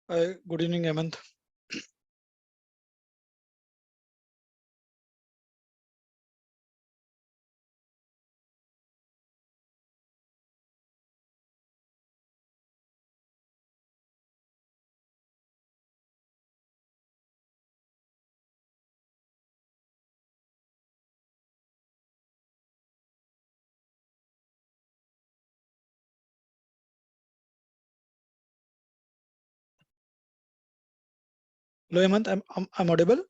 Good evening, Hemant. Hello, Hemant. I'm audible.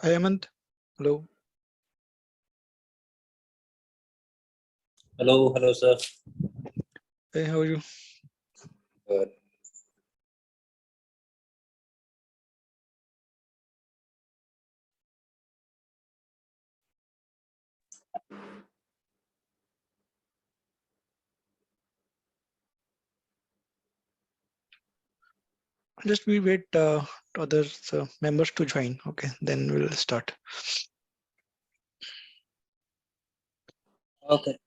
Hi, Hemant. Hello. Hello, sir. Hey, how are you? Good. Just we wait to others members to join. Okay, then we'll start. Okay.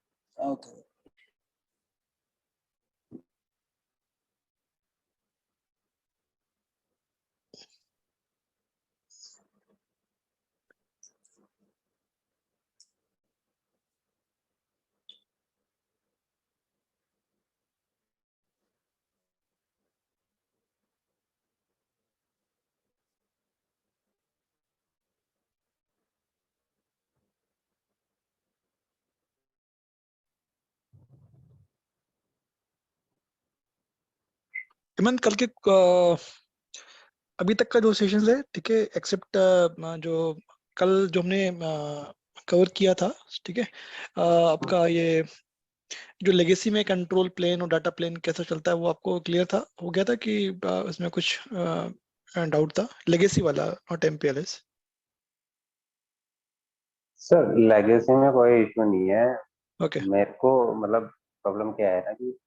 Hemant कल के अभी तक का जो session है, ठीक है, accept जो कल जो हमने कवर किया था, ठीक है, आपका ये जो लेगेसी में कंट्रोल प्लेन और डाटा प्लेन कैसा चलता है वो आपको क्लियर था, हो गया था कि इसमें कुछ डाउट था लेगेसी वाला नॉट एमपीएलएस? सर लेगेसी में कोई इशू नहीं है। ओके। मेरे को मतलब प्रॉब्लम क्या है ना कि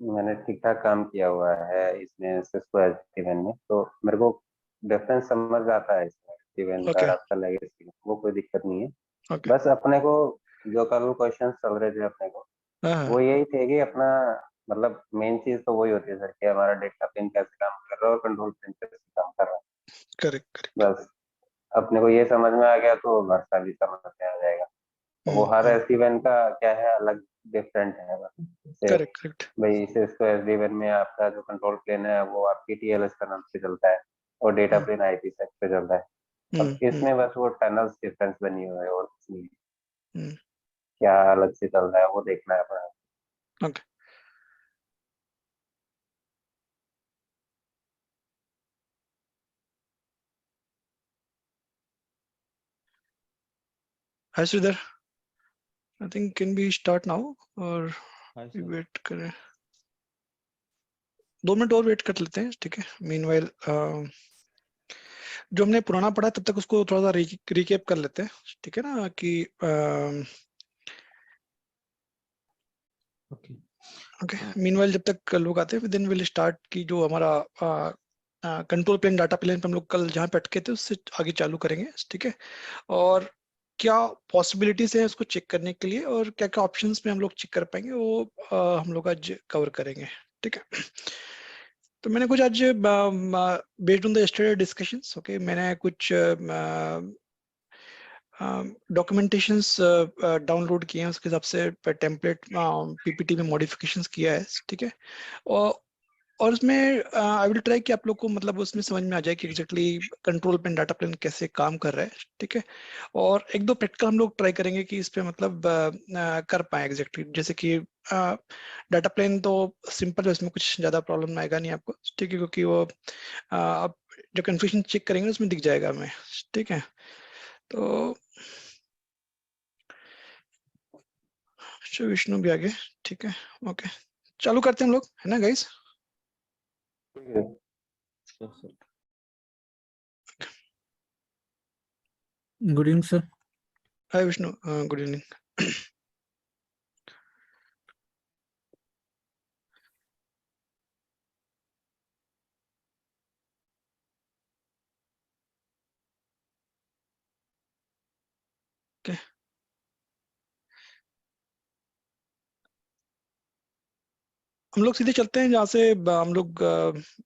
मैंने ठीक ठाक काम किया हुआ है इसमें सिस्को एसडीएन में, तो मेरे को डिफरेंस समझ आता है इसमें एसडीएन का और ओके। आपका लेगेसी का, वो कोई दिक्कत नहीं है। ओके। बस अपने को जो कल क्वेश्चन चल रहे थे अपने को, हाँ, वो यही थे कि अपना मतलब मेन चीज तो वही होती है सर कि हमारा डेटा प्लेन कैसे काम कर रहा है और कंट्रोल प्लेन कैसे काम कर रहा है। Correct correct. बस अपने को ये समझ में आ गया तो वर्षा भी समझ में आ जाएगा। वो हर एसडीएन का क्या है अलग डिफरेंट है। जैसे करेक्ट करेक्ट। भाई सिस्को एसडीएन में आपका जो कंट्रोल प्लेन है वो आपकी टीएलएस का नाम से चलता है और डेटा प्लेन आईपीसेक पे चलता है। अब इसमें बस वो टनल्स डिफरेंस बनी हुई है और कुछ नहीं। क्या अलग से चल रहा है वो देखना है अपना। Okay. Hi Sridhar, I think can we start now और वेट करें? 2 मिनट और वेट कर लेते हैं, ठीक है। मीनवाइल जो हमने पुराना पढ़ा तब तक उसको थोड़ा सा रिकेप कर लेते हैं, ठीक है ना, कि ओके। मीनवाइल जब तक लोग आते हैं देन विल स्टार्ट की जो हमारा कंट्रोल प्लेन डाटा प्लेन पे हम लोग कल जहाँ पे अटके थे उससे आगे चालू करेंगे, ठीक है। और क्या पॉसिबिलिटीज है उसको चेक करने के लिए और क्या क्या ऑप्शंस में हम लोग चेक कर पाएंगे वो हम लोग आज कवर करेंगे, ठीक है। तो मैंने कुछ आज based on the yesterday discussions, okay, मैंने कुछ डॉक्यूमेंटेशंस डाउनलोड किए हैं, उसके हिसाब से टेम्पलेट पीपीटी में मॉडिफिकेशंस किया है, ठीक है। और उसमें आई विल ट्राई कि आप लोग को मतलब उसमें समझ में आ जाए कि exactly control plane data plane कैसे काम कर रहा है, ठीक है। और एक दो प्रैक्टिकल हम लोग ट्राई करेंगे कि इस पे मतलब कर पाए एग्जैक्टली, जैसे कि डाटा प्लेन तो सिंपल है, उसमें कुछ ज़्यादा प्रॉब्लम आएगा नहीं आपको, ठीक है, क्योंकि वो आप जो कन्फ्यूजन चेक करेंगे उसमें दिख जाएगा हमें, ठीक है। तो विष्णु भी आगे, ठीक है, ओके, चालू करते हैं हम लोग, है ना guys. Good evening sir. Hi Vishnu, good evening. Okay, हम लोग सीधे चलते हैं जहाँ से हम लोग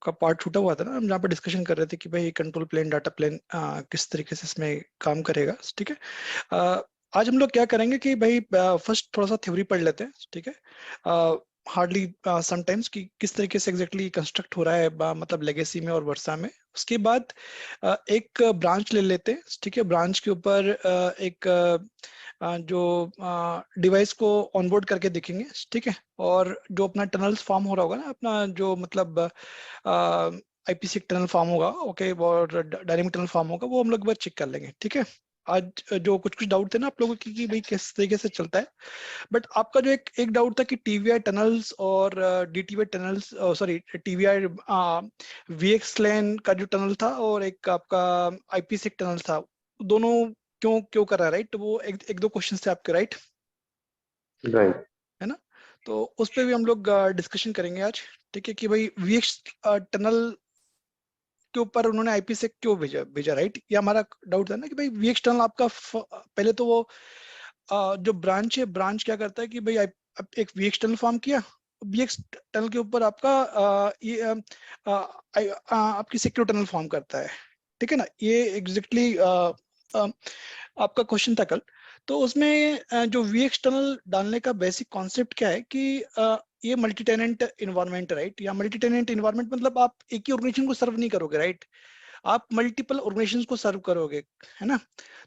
का पार्ट छूटा हुआ था ना, हम जहाँ पर डिस्कशन कर रहे थे कि भाई कंट्रोल प्लेन डाटा प्लेन किस तरीके से इसमें काम करेगा, ठीक है। आज हम लोग क्या करेंगे कि भाई फर्स्ट थोड़ा सा थ्योरी पढ़ लेते हैं, ठीक है। हार्डली समटाइम्स कि किस तरीके से एग्जैक्टली कंस्ट्रक्ट हो रहा है मतलब लेगेसी में और वर्सा में। उसके बाद एक ब्रांच ले लेते हैं, ठीक है। ब्रांच के ऊपर एक जो डिवाइस को ऑनबोर्ड करके देखेंगे, ठीक है। और जो अपना टनल्स फॉर्म हो रहा होगा ना, अपना जो मतलब आईपीसी टनल फॉर्म होगा, ओके, और डायनेमिक टनल फॉर्म होगा, वो हम लोग एक बार चेक कर लेंगे, ठीक है। आज जो कुछ कुछ डाउट थे ना आप लोगों की कि भाई किस तरीके से चलता है, बट आपका जो एक एक डाउट था कि टीवीआई टनल्स और डीटीवी टनल्स, सॉरी टीवीआई वीएक्स लेन का जो टनल था और एक आपका आईपीसी टनल था, दोनों क्यों क्यों कर रहा है, राइट। वो एक दो क्वेश्चन थे आपके, राइट, राइट। है ना। तो उस पर भी हम लोग डिस्कशन करेंगे आज, ठीक है, कि भाई वीएक्स टनल के ऊपर उन्होंने आईपी से क्यों भेजा भेजा, राइट। ये हमारा डाउट था ना कि भाई वीएक्स टनल आपका पहले तो वो जो ब्रांच है, ब्रांच क्या करता है कि भाई एक वीएक्स टनल फॉर्म किया, वीएक्स टनल के ऊपर आपका ये आपकी सिक्योर टनल फॉर्म करता है, ठीक है ना। ये एग्जैक्टली आपका क्वेश्चन था कल। तो उसमें जो वीएक्स टनल डालने का बेसिक कॉन्सेप्ट क्या है कि ये मल्टी टेनेंट इन्वायरमेंट, राइट। या मल्टी टेनेंट इन्वायरमेंट मतलब आप एक ही ऑर्गेनाइजेशन को सर्व नहीं करोगे, राइट, आप मल्टीपल ऑर्गेनाइजेशंस को सर्व करोगे, है ना।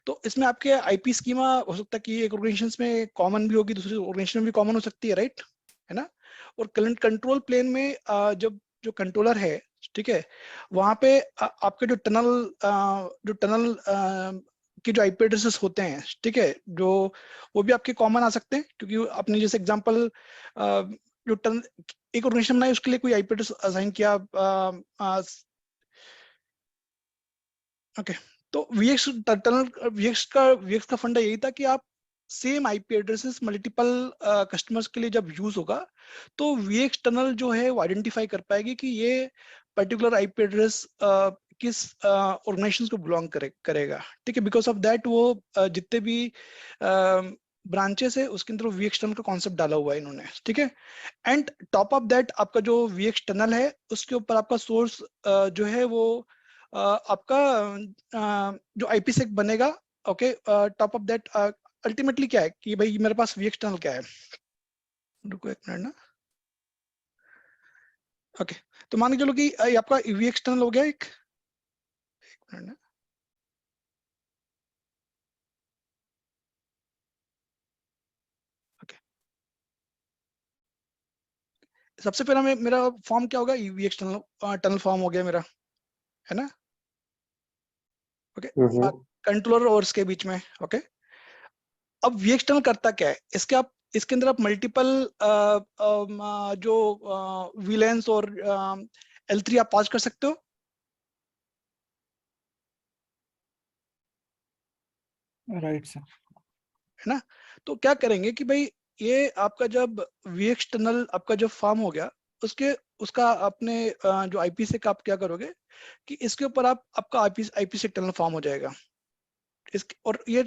तो इसमें आपके आईपी स्कीमा हो सकता है कि एक ऑर्गेनाइजेशन में कॉमन भी होगी, दूसरी ऑर्गेनाइजेशन में भी कॉमन हो सकती है, राइट, है ना। और कंट्रोल प्लेन में जब जो कंट्रोलर है, ठीक है, वहां पे आपके जो टनल के जो आईपी एड्रेसेस होते हैं, ठीक है, जो वो भी आपके कॉमन आ सकते हैं, क्योंकि आपने जैसे एग्जांपल जो टन एक ऑर्गेनाइजेशन बनाई उसके लिए कोई आईपी एड्रेस असाइन किया, ओके। तो वीएक्स टनल वीएक्स का फंडा यही था कि आप same IP addresses multiple customers के लिए जब यूज होगा तो वीएक्स टनल जो है वो आइडेंटिफाई कर पाएगी कि ये पर्टिकुलर आईपी एड्रेस किस ऑर्गेनाइजेशन को बिलोंग करेगा, ठीक है। बिकॉज ऑफ दैट वो जितने भी ब्रांचेस है उसके अंदर वीएक्स टनल का कॉन्सेप्ट डाला हुआ है इन्होंने, ठीक है। एंड टॉप ऑफ दैट आपका जो वीएक्स टनल है उसके ऊपर आपका सोर्स जो है वो आपका जो आईपीसेक बनेगा, okay. Top of that ultimately क्या है कि भाई मेरे पास वीएक्स टनल क्या है, रुको एक मिनट ना, ओके। तो मान के चलो कि ये आपका वीएक्स टनल हो गया एक मिनट ना, ओके। सबसे पहला मेरा फॉर्म क्या होगा, वीएक्स टनल फॉर्म हो गया मेरा, है ना, ओके। कंट्रोलर और इसके बीच में, ओके। अब वीएक्स टनल करता क्या है, इसके अंदर आप मल्टीपल जो वीलेंस और L3 आप पास कर सकते हो, राइट सर। है ना। तो क्या करेंगे कि भाई ये आपका जब वीएक्स टनल आपका जब फॉर्म हो गया, उसका आपने जो आईपी से आप क्या करोगे कि इसके ऊपर आपका आईपी से टनल फॉर्म हो जाएगा, और ये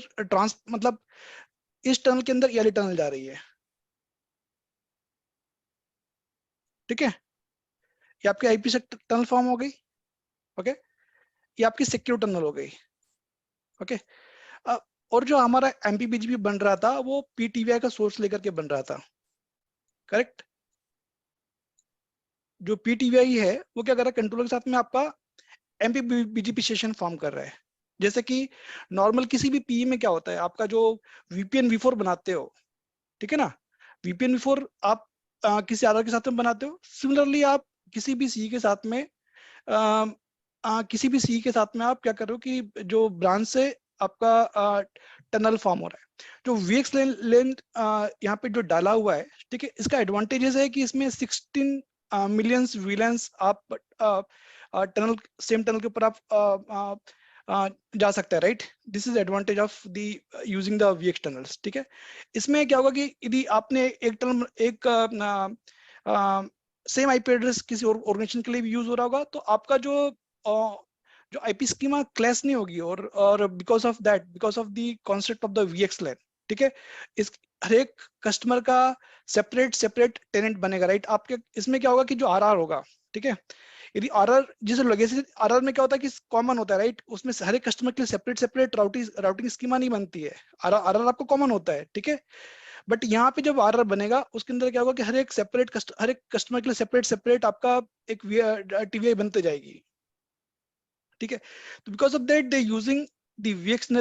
मतलब इस टनल के अंदर ये वाली टनल जा रही है, ठीक है। ये आपकी आईपी से टनल फॉर्म हो गई, ओके। ये आपकी सिक्योर टनल हो गई, ओके। और जो हमारा MPBGP बन रहा था वो PTVI का सोर्स लेकर के बन रहा था, करेक्ट। जो PTVI है वो क्या कर रहा है, कंट्रोलर के साथ में आपका MPBGP सेशन फॉर्म कर रहा है। जैसे कि नॉर्मल किसी भी PE में क्या होता है, आपका जो VPN V4 बनाते हो, ठीक है ना, VPN V4 आप किसी आधार के साथ में बनाते हो। सिमिलरली आप किसी भी CE के साथ में किसी भी CE के साथ में आप क्या कर रहे हो कि जो ब्रांच से आपका टनल फॉर्म हो रहा है, जो VX लेंथ यहाँ पे जो डाला हुआ है, ठीक है, इसका एडवांटेजेस है कि इसमें 16 मिलियंस VLANs आप टनल, सेम टनल के ऊपर आप जा सकता है, right. This is advantage of the using the VX tunnels, ठीक है। इसमें क्या होगा कि यदि आपने एक टनल, एक सेम IP एड्रेस किसी और ऑर्गेनाइजेशन के लिए भी यूज हो रहा होगा, तो आपका जो IP स्कीमा क्लैश नहीं होगी, और because of that, because of the concept of the VX LAN, ठीक है, इस हर एक कस्टमर का सेपरेट टेनेंट बनेगा, राइट। आपके इसमें क्या होगा कि जो RR होगा, ठीक है, यदि RR जिसे लेगेसी RR में क्या होता है कि कॉमन होता है, राइट, उसमें हर एक कस्टमर के लिए सेपरेट राउटिंग स्कीमा नहीं बनती है। RR आपको कॉमन होता है, ठीक है। बट यहाँ पे जब RR बनेगा उसके अंदर क्या होगा कि हर एक कस्टमर के लिए सेपरेट आपका एक TVI बनते जाएगी, ठीक है। तो because of that they using the VX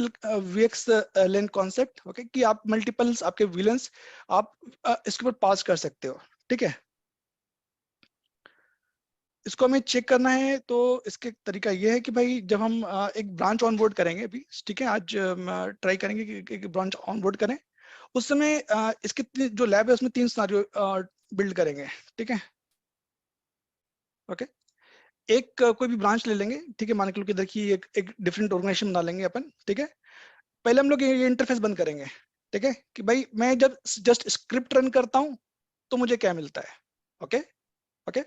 LAN concept, okay, कि आप मल्टीपल्स आपके VLANs आप इसके ऊपर पास कर सकते हो, ठीक है। इसको हमें चेक करना है तो इसके तरीका ये है कि भाई जब हम एक ब्रांच ऑनबोर्ड करेंगे अभी, ठीक है, आज ट्राई करेंगे कि एक ब्रांच ऑनबोर्ड करें। उस समय इसके जो लैब है उसमें 3 सिनेरियो बिल्ड करेंगे, ठीक है, ओके। एक कोई भी ब्रांच ले लेंगे, ठीक है, मान के लो कि देखिए एक डिफरेंट ऑर्गेनाइजेशन बना लेंगे अपन, ठीक है। पहले हम लोग ये इंटरफेस बंद करेंगे, ठीक है, कि भाई मैं जब जस्ट स्क्रिप्ट रन करता हूं तो मुझे क्या मिलता है, ओके ओके।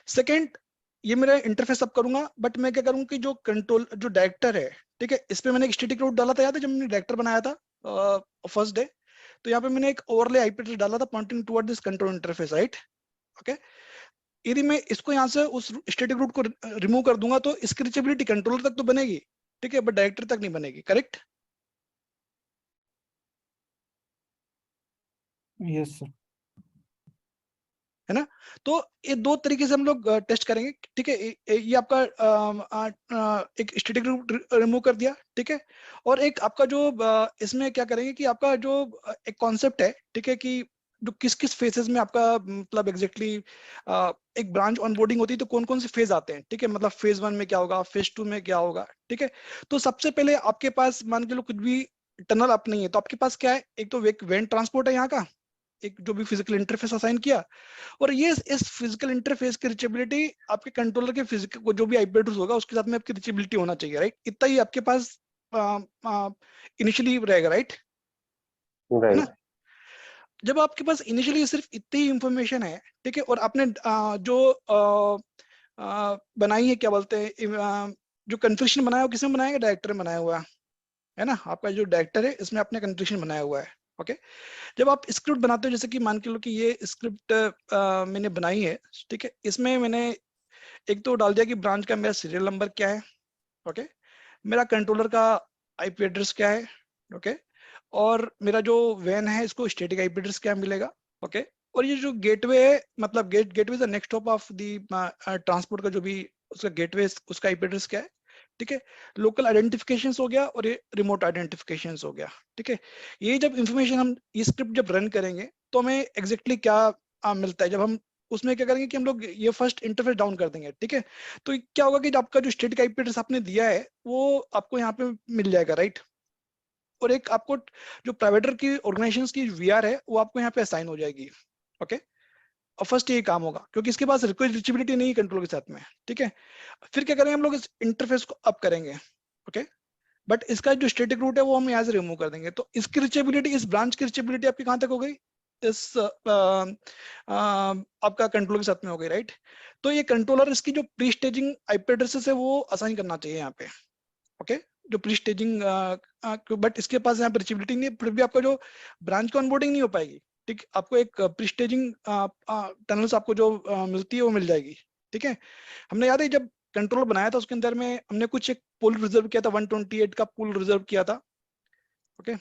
सेकंड, ये मेरा इंटरफेस अब करूंगा, बट मैं क्या करूंगा कि जो कंट्रोल जो डायरेक्टर है, ठीक है, इस पे मैंने एक स्टैटिक रूट डाला था, याद है जब मैंने डायरेक्टर बनाया था फर्स्ट डे, तो यहाँ पे मैंने एक ओवरले IP एड्रेस डाला था pointing toward this control interface, right, okay. यदि मैं इसको यहाँ से उस स्टैटिक रूट को रिमूव कर दूंगा तो इसकी रीचेबिलिटी कंट्रोलर तक तो बनेगी, ठीक है, बट डायरेक्टर तक नहीं बनेगी, करेक्ट। Yes sir. है ना। तो ये 2 तरीके से हम लोग टेस्ट करेंगे, ठीक है। ये आपका एक स्टैटिक रूट रिमूव कर दिया, ठीक है। और एक आपका जो इसमें क्या करेंगे कि आपका जो एक कॉन्सेप्ट है, ठीक है, कि जो किस किस फेजेस में आपका मतलब एग्जैक्टली एक ब्रांच ऑनबोर्डिंग होती है तो कौन कौन से फेज आते हैं, ठीक है, मतलब फेज 1 में क्या होगा, फेज 2 में क्या होगा, ठीक है। तो सबसे पहले आपके पास मान के लो कुछ भी टनल अप नहीं है, तो आपके पास क्या है, एक तो वेन ट्रांसपोर्ट है यहाँ का, एक जो भी फिजिकल इंटरफेस असाइन किया, और ये इस फिजिकल इंटरफेस की रिचेबिलिटी आपके कंट्रोलर के फिजिकल जो भी IP एड्रेस होगा उसके साथ में आपकी रिचेबिलिटी होना चाहिए, राइट। इतना ही आपके पास इनिशियली रहेगा, राइट, है ना। राइट। जब आपके पास इनिशियली सिर्फ इतनी ही इंफॉर्मेशन है, ठीक है, और आपने जो बनाई है, क्या बोलते हैं, जो कन्फिग्रेशन बनाया है किसने बनाया है, डायरेक्टर ने बनाया हुआ है ना। आपका जो डायरेक्टर है इसमें आपने कन्फिग्रेशन बनाया हुआ है, ओके। जब आप स्क्रिप्ट बनाते हो, जैसे कि मान के लो कि ये स्क्रिप्ट मैंने बनाई है, ठीक है, इसमें मैंने एक तो डाल दिया कि ब्रांच का मेरा सीरियल नंबर क्या है, ओके, मेरा कंट्रोलर का IP एड्रेस क्या है, ओके, और मेरा जो वैन है इसको स्टैटिक IP एड्रेस क्या मिलेगा, ओके। और ये जो गेटवे है, मतलब gateway is the next stop of the transport का जो भी उसका गेटवे, उसका IP एड्रेस क्या है, ठीक है। लोकल आइडेंटिफिकेशन हो गया और ये रिमोट आइडेंटिफिकेशन हो गया, ठीक है। ये जब इंफॉर्मेशन हम ये स्क्रिप्ट जब रन करेंगे तो हमें एग्जैक्टली क्या मिलता है, जब हम उसमें क्या करेंगे कि हम लोग ये फर्स्ट इंटरफेस डाउन कर देंगे, ठीक है। तो क्या होगा कि आपका जो स्टैटिक IP एड्रेस आपने दिया है वो आपको यहाँ पे मिल जाएगा, राइट। और एक आपको जो प्रोवाइडर की ऑर्गेनाइजेशन की VR है वो आपको यहाँ पे असाइन हो जाएगी, ओके। और फर्स्ट ये काम होगा क्योंकि इसके पास रिक्वेस्ट रीचेबिलिटी नहीं है कंट्रोल के साथ में, ठीक है। फिर क्या करेंगे हम लोग, इस इंटरफेस को अप करेंगे, ओके, बट इसका जो स्टैटिक रूट है वो हम यहाँ से रिमूव कर देंगे। तो इसकी रिचेबिलिटी, इस ब्रांच की रिचेबिलिटी आपकी कहाँ तक हो गई, इस आपका कंट्रोलर के साथ में हो गई, राइट। तो ये कंट्रोलर इसकी जो प्री स्टेजिंग IP एड्रेसेस है वो असाइन करना चाहिए यहाँ पे, ओके। जो प्री स्टेजिंग, बट इसके पास यहाँ पे रिचेबिलिटी नहीं है, फिर भी आपका जो ब्रांच की ऑनबोर्डिंग नहीं हो पाएगी, ठीक। आपको एक प्री स्टेजिंग टनल्स आपको जो मिलती है वो मिल जाएगी, ठीक है। हमने याद है जब कंट्रोल बनाया था उसके अंदर में हमने कुछ एक पूल रिजर्व किया था, 128 का पूल रिजर्व किया था, ओके।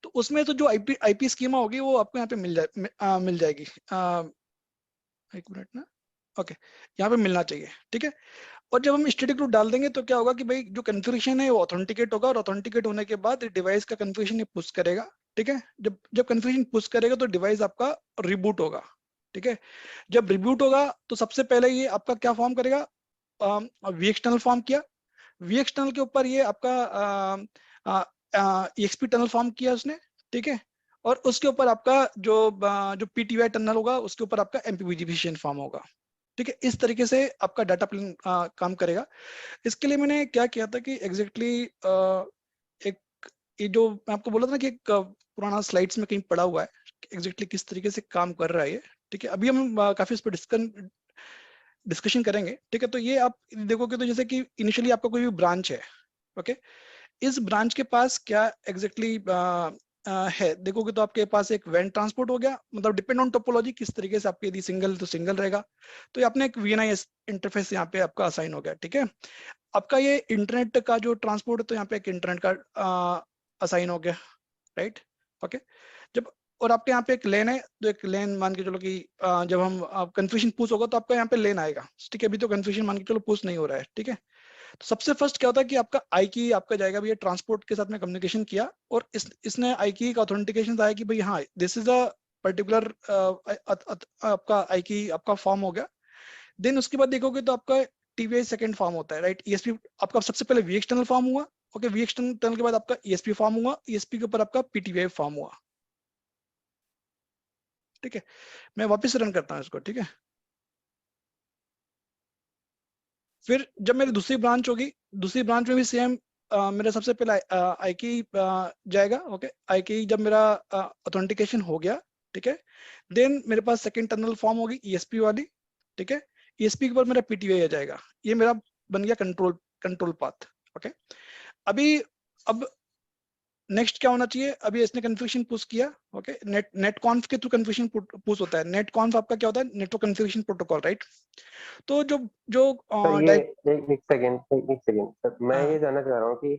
तो उसमें तो जो आईपी स्कीमा होगी वो आपको यहाँ पे मिल जाएगी। एक मिनट ना, ओके, यहाँ पे मिलना चाहिए, ठीक है। और जब हम स्टैटिक रूट डाल देंगे तो क्या होगा कि भाई जो कन्फिग्रेशन है वो ऑथेंटिकेट होगा, और ऑथेंटिकेट होने के बाद डिवाइस का कन्फिग्रेशन ये पुश करेगा, ठीक है। जब जब कन्फिग्रेशन पुश करेगा तो डिवाइस आपका रिबूट होगा, ठीक है। जब रिबूट होगा तो सबसे पहले ये आपका क्या फॉर्म करेगा, वी एक्सटर्नल फॉर्म किया, वी एक्सटर्नल के ऊपर ये आपका एक्सपी टनल फॉर्म किया उसने, ठीक है। और उसके ऊपर आपका जो पीटीवाई टनल होगा उसके ऊपर आपका एमपीवीजी फॉर्म होगा, ठीक है। इस तरीके से आपका डाटा प्लेन काम करेगा। इसके लिए मैंने क्या किया था कि एग्जैक्टली एक ये जो मैं आपको बोला था ना कि एक पुराना स्लाइड्स में कहीं पड़ा हुआ है एग्जैक्टली किस तरीके से काम कर रहा है ये, ठीक है। अभी हम काफी इस पर डिस्कशन करेंगे, ठीक है। तो ये आप देखोगे तो जैसे कि इनिशियली आपका कोई भी ब्रांच है, ओके, इस ब्रांच के पास क्या एग्जैक्टली है, देखोगे तो आपके पास एक वैन ट्रांसपोर्ट हो गया, मतलब डिपेंड ऑन टोपोलॉजी किस तरीके से आपके, यदि सिंगल तो सिंगल रहेगा, तो ये आपने एक वीएनआई इंटरफेस यहाँ पे आपका असाइन हो गया, ठीक है। आपका ये इंटरनेट का जो ट्रांसपोर्ट है तो यहाँ पे एक इंटरनेट का असाइन हो गया, राइट, ओके। जब और आपके यहाँ पे एक लेन है, तो एक लेन मान के चलो कि जब हम कन्फ्यूजन पुश होगा तो आपका यहाँ पे लेन आएगा, ठीक है। अभी तो कन्फ्यूजन मान के चलो पुश नहीं हो रहा है, ठीक है। तो सबसे फर्स्ट क्या होता है कि आपका आई की आपका जाएगा भैया ट्रांसपोर्ट के साथ में कम्युनिकेशन किया, और इसने आई की का ऑथेंटिकेशन आया कि भाई हाँ दिस इज अ पर्टिकुलर आपका आई की आपका फॉर्म हो गया। देन उसके बाद देखोगे तो आपका टीवीआई सेकंड फॉर्म होता है, राइट। ईएसपी आपका सबसे पहले वी एक्सटर्नल फॉर्म हुआ, ओके, वी एक्सटर्नल के बाद आपका ईएसपी फॉर्म हुआ, ईएसपी के ऊपर आपका पीटीवाई फॉर्म हुआ, ठीक है। मैं वापस रन करता हूँ इसको, ठीक है। फिर जब मेरी दूसरी ब्रांच होगी, दूसरी ब्रांच में भी सेम मेरा सबसे पहले आई की जाएगा, ओके। आई की जब मेरा ऑथेंटिकेशन हो गया, ठीक है, देन मेरे पास सेकंड टनल फॉर्म होगी ईएसपी वाली, ठीक है। ईएसपी के ऊपर मेरा पीटीवाई आ जाएगा, ये मेरा बन गया कंट्रोल पाथ, ओके। अभी अब नेक्स्ट क्या होना चाहिए, अभी इसने कन्फिग्रेशन पुश किया, ओके। नेट कॉन्फ के थ्रू कन्फिग्रेशन पुश होता है। नेट कॉन्फ आपका क्या होता है, नेटवर्क कन्फिग्रेशन प्रोटोकॉल, राइट। तो जो जो सर ये एक सेकंड सर, मैं हाँ, ये जानना चाह रहा हूँ कि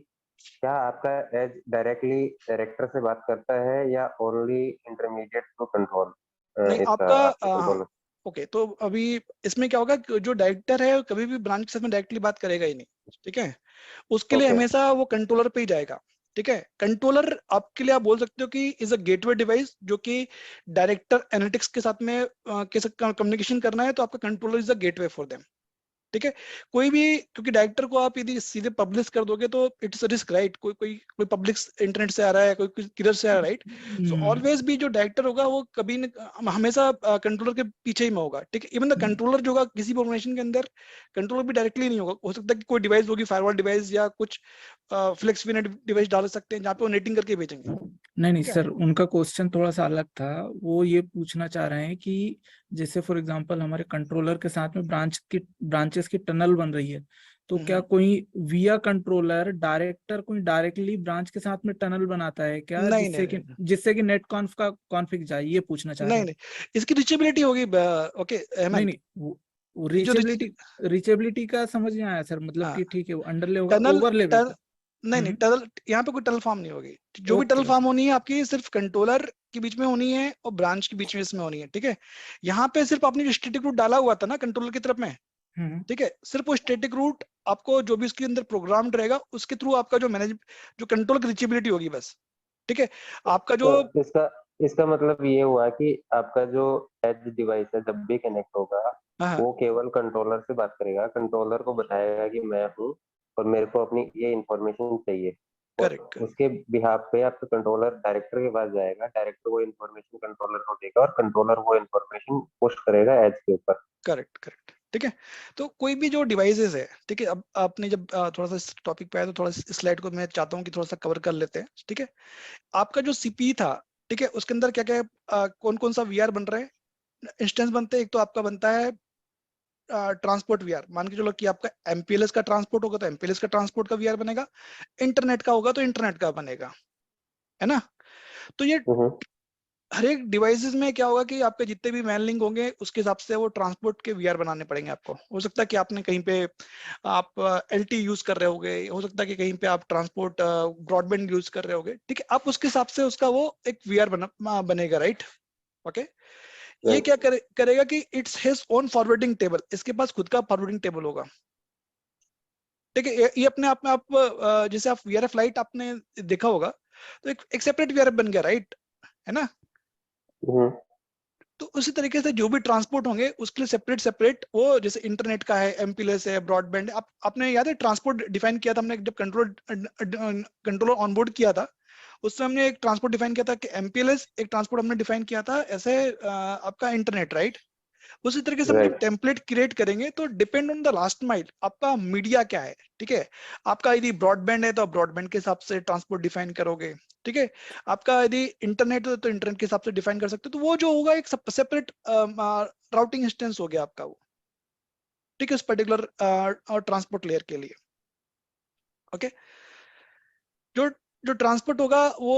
क्या आपका एज डायरेक्टली डायरेक्टर से बात करता है या ओनली इंटरमीडिएट टू कंट्रोल नहीं इसका आपका आपके कंट्रोलर? ओके। तो अभी इसमें क्या होगा कि जो डायरेक्टर है कभी भी ब्रांच के साथ में डायरेक्टली बात करेगा ही नहीं, ठीक है। उसके लिए ओके हमेशा वो कंट्रोलर पे ही जाएगा, ठीक है। कंट्रोलर आपके लिए आप बोल सकते हो कि इज अ गेटवे डिवाइस, जो कि डायरेक्टर एनालिटिक्स के साथ में कम्युनिकेशन करना है तो आपका controller is a gateway for them, ठीक है। कोई भी, क्योंकि डायरेक्टर को आप यदि सीधे पब्लिश कर दोगे तो इट्स रिस्क, राइट। कोई कोई कोई पब्लिक इंटरनेट से आ रहा है, कोई किधर से आ रहा है, राइट। सो ऑलवेज भी जो डायरेक्टर होगा वो कभी हमेशा कंट्रोलर के पीछे ही में होगा, ठीक है। इवन द कंट्रोलर जो होगा किसी भी ऑर्गेनाइजेशन के अंदर, कंट्रोलर भी डायरेक्टली नहीं होगा, हो सकता है कि कोई डिवाइस होगी, फायरवॉल डिवाइस या कुछ फ्लेक्स वीनेट डिवाइस डाल सकते हैं जहाँ पे वो नेटिंग करके भेजेंगे, नहीं ठीक है। सर, उनका क्वेश्चन थोड़ा सा अलग था। वो ये पूछना चाह रहे हैं कि जैसे फॉर एग्जांपल हमारे कंट्रोलर के साथ में ब्रांचेस की टनल बन रही है, तो क्या कोई विया कंट्रोलर डायरेक्टर कोई डायरेक्टली ब्रांच के साथ में टनल बनाता है क्या, नहीं नहीं नहीं जिससे कि नेट कॉन्फ का कॉन्फ़िग जाए, ये पूछना चाह रहे नहीं हैं। नहीं, इसकी रिचेबिलिटी होगी, ओके नहीं हेमंत। नहीं, वो ये जो रीचेबिलिटी का समझ में आया सर, मतलब हाँ, कि ठीक है वो अंडरले होगा टनल ओवर लेवल टन पे। नहीं नहीं, हम्म। टनल यहाँ पे कोई टनल फॉर्म नहीं होगी। जो भी टनल ओके फॉर्म ओके। होनी है आपकी सिर्फ कंट्रोलर के बीच में होनी है और ब्रांच के बीच में इसमें होनी है, ठीक है। यहाँ पे सिर्फ आपने जो स्टैटिक रूट डाला हुआ था ना कंट्रोलर की तरफ में, हम्म। ठीक है, सिर्फ वो स्टैटिक रूट आपको जो भी उसके अंदर प्रोग्राम्ड रहेगा उसके थ्रू आपका जो कंट्रोल की रीचेबिलिटी होगी बस, ठीक है। आपका जो तो इसका इसका मतलब ये हुआ कि आपका जो एज डिवाइस है जब भी कनेक्ट होगा हाँ, वो केवल कंट्रोलर से बात करेगा, कंट्रोलर को बताएगा कि मैं हूँ और मेरे को अपनी ये इंफॉर्मेशन चाहिए, और करेक्ट उसके बिहाफ पे आपका कंट्रोलर डायरेक्टर के पास जाएगा, डायरेक्टर वो इंफॉर्मेशन कंट्रोलर को देगा और कंट्रोलर वो इंफॉर्मेशन पुश करेगा एज के ऊपर। करेक्ट करेक्ट, ठीक है। तो कोई भी जो डिवाइसेस है, ठीक है, अब आपने जब थोड़ा सा इस टॉपिक पे आया तो थोड़ा इस स्लाइड को मैं चाहता हूँ कि थोड़ा सा कवर कर लेते हैं, ठीक है। आपका जो सीपी था, ठीक है, उसके अंदर क्या क्या कौन कौन सा वीआर बन रहा है, इंस्टेंस बनते हैं। एक तो आपका बनता है ट्रांसपोर्ट वीआर, मान के चलो कि आपका एमपीएलएस का ट्रांसपोर्ट होगा तो एमपीएलएस का ट्रांसपोर्ट का वीआर बनेगा, इंटरनेट का होगा तो इंटरनेट का बनेगा, है ना। तो ये हम्म हर एक डिवाइसेस में क्या होगा कि आपके जितने भी मैन लिंक होंगे उसके हिसाब से वो ट्रांसपोर्ट के वीआर बनाने पड़ेंगे आपको। हो सकता है कि आपने कहीं पे आप एलटी यूज कर रहे होगे, हो सकता है कि कहीं पे आप ट्रांसपोर्ट ब्रॉडबैंड यूज कर रहे होगे, ठीक है, आप उसके हिसाब से उसका वो एक वीआर बनेगा, राइट? ओके। ये क्या करेगा कि it's his own forwarding table, इसके पास खुद का फॉरवर्डिंग टेबल होगा, ठीक है। ये अपने आप में आप जैसे आप वीआरएफ लाइट आपने देखा होगा, तो एक सेपरेट वीआरएफ बन गया, राइट? है ना? तो उसी तरीके से जो भी ट्रांसपोर्ट होंगे उसके लिए सेपरेट सेपरेट वो, जैसे इंटरनेट का है, एमपीएलएस है, ब्रॉडबैंड। आपने याद है ट्रांसपोर्ट डिफाइन किया था हमने जब कंट्रोलर ऑनबोर्ड किया था, उसमें हमने एक ट्रांसपोर्ट डिफाइन किया था कि एमपीएलएस, एक ट्रांसपोर्ट हमने डिफाइन किया था ऐसे आपका इंटरनेट, राइट? उसी तरीके से हम जब टेम्पलेट क्रिएट करेंगे तो depend on the last mile आपका मीडिया क्या है, ठीक है। आपका यदि ब्रॉडबैंड है तो आप ब्रॉडबैंड के हिसाब से ट्रांसपोर्ट डिफाइन करोगे, ठीक है। आपका यदि इंटरनेट है तो इंटरनेट के हिसाब से डिफाइन कर सकते हो। तो वो जो होगा एक सेपरेट राउटिंग इंस्टेंस हो गया आपका वो, ठीक है, उस पर्टिकुलर ट्रांसपोर्ट लेयर के लिए। ओके। जो जो ट्रांसपोर्ट होगा वो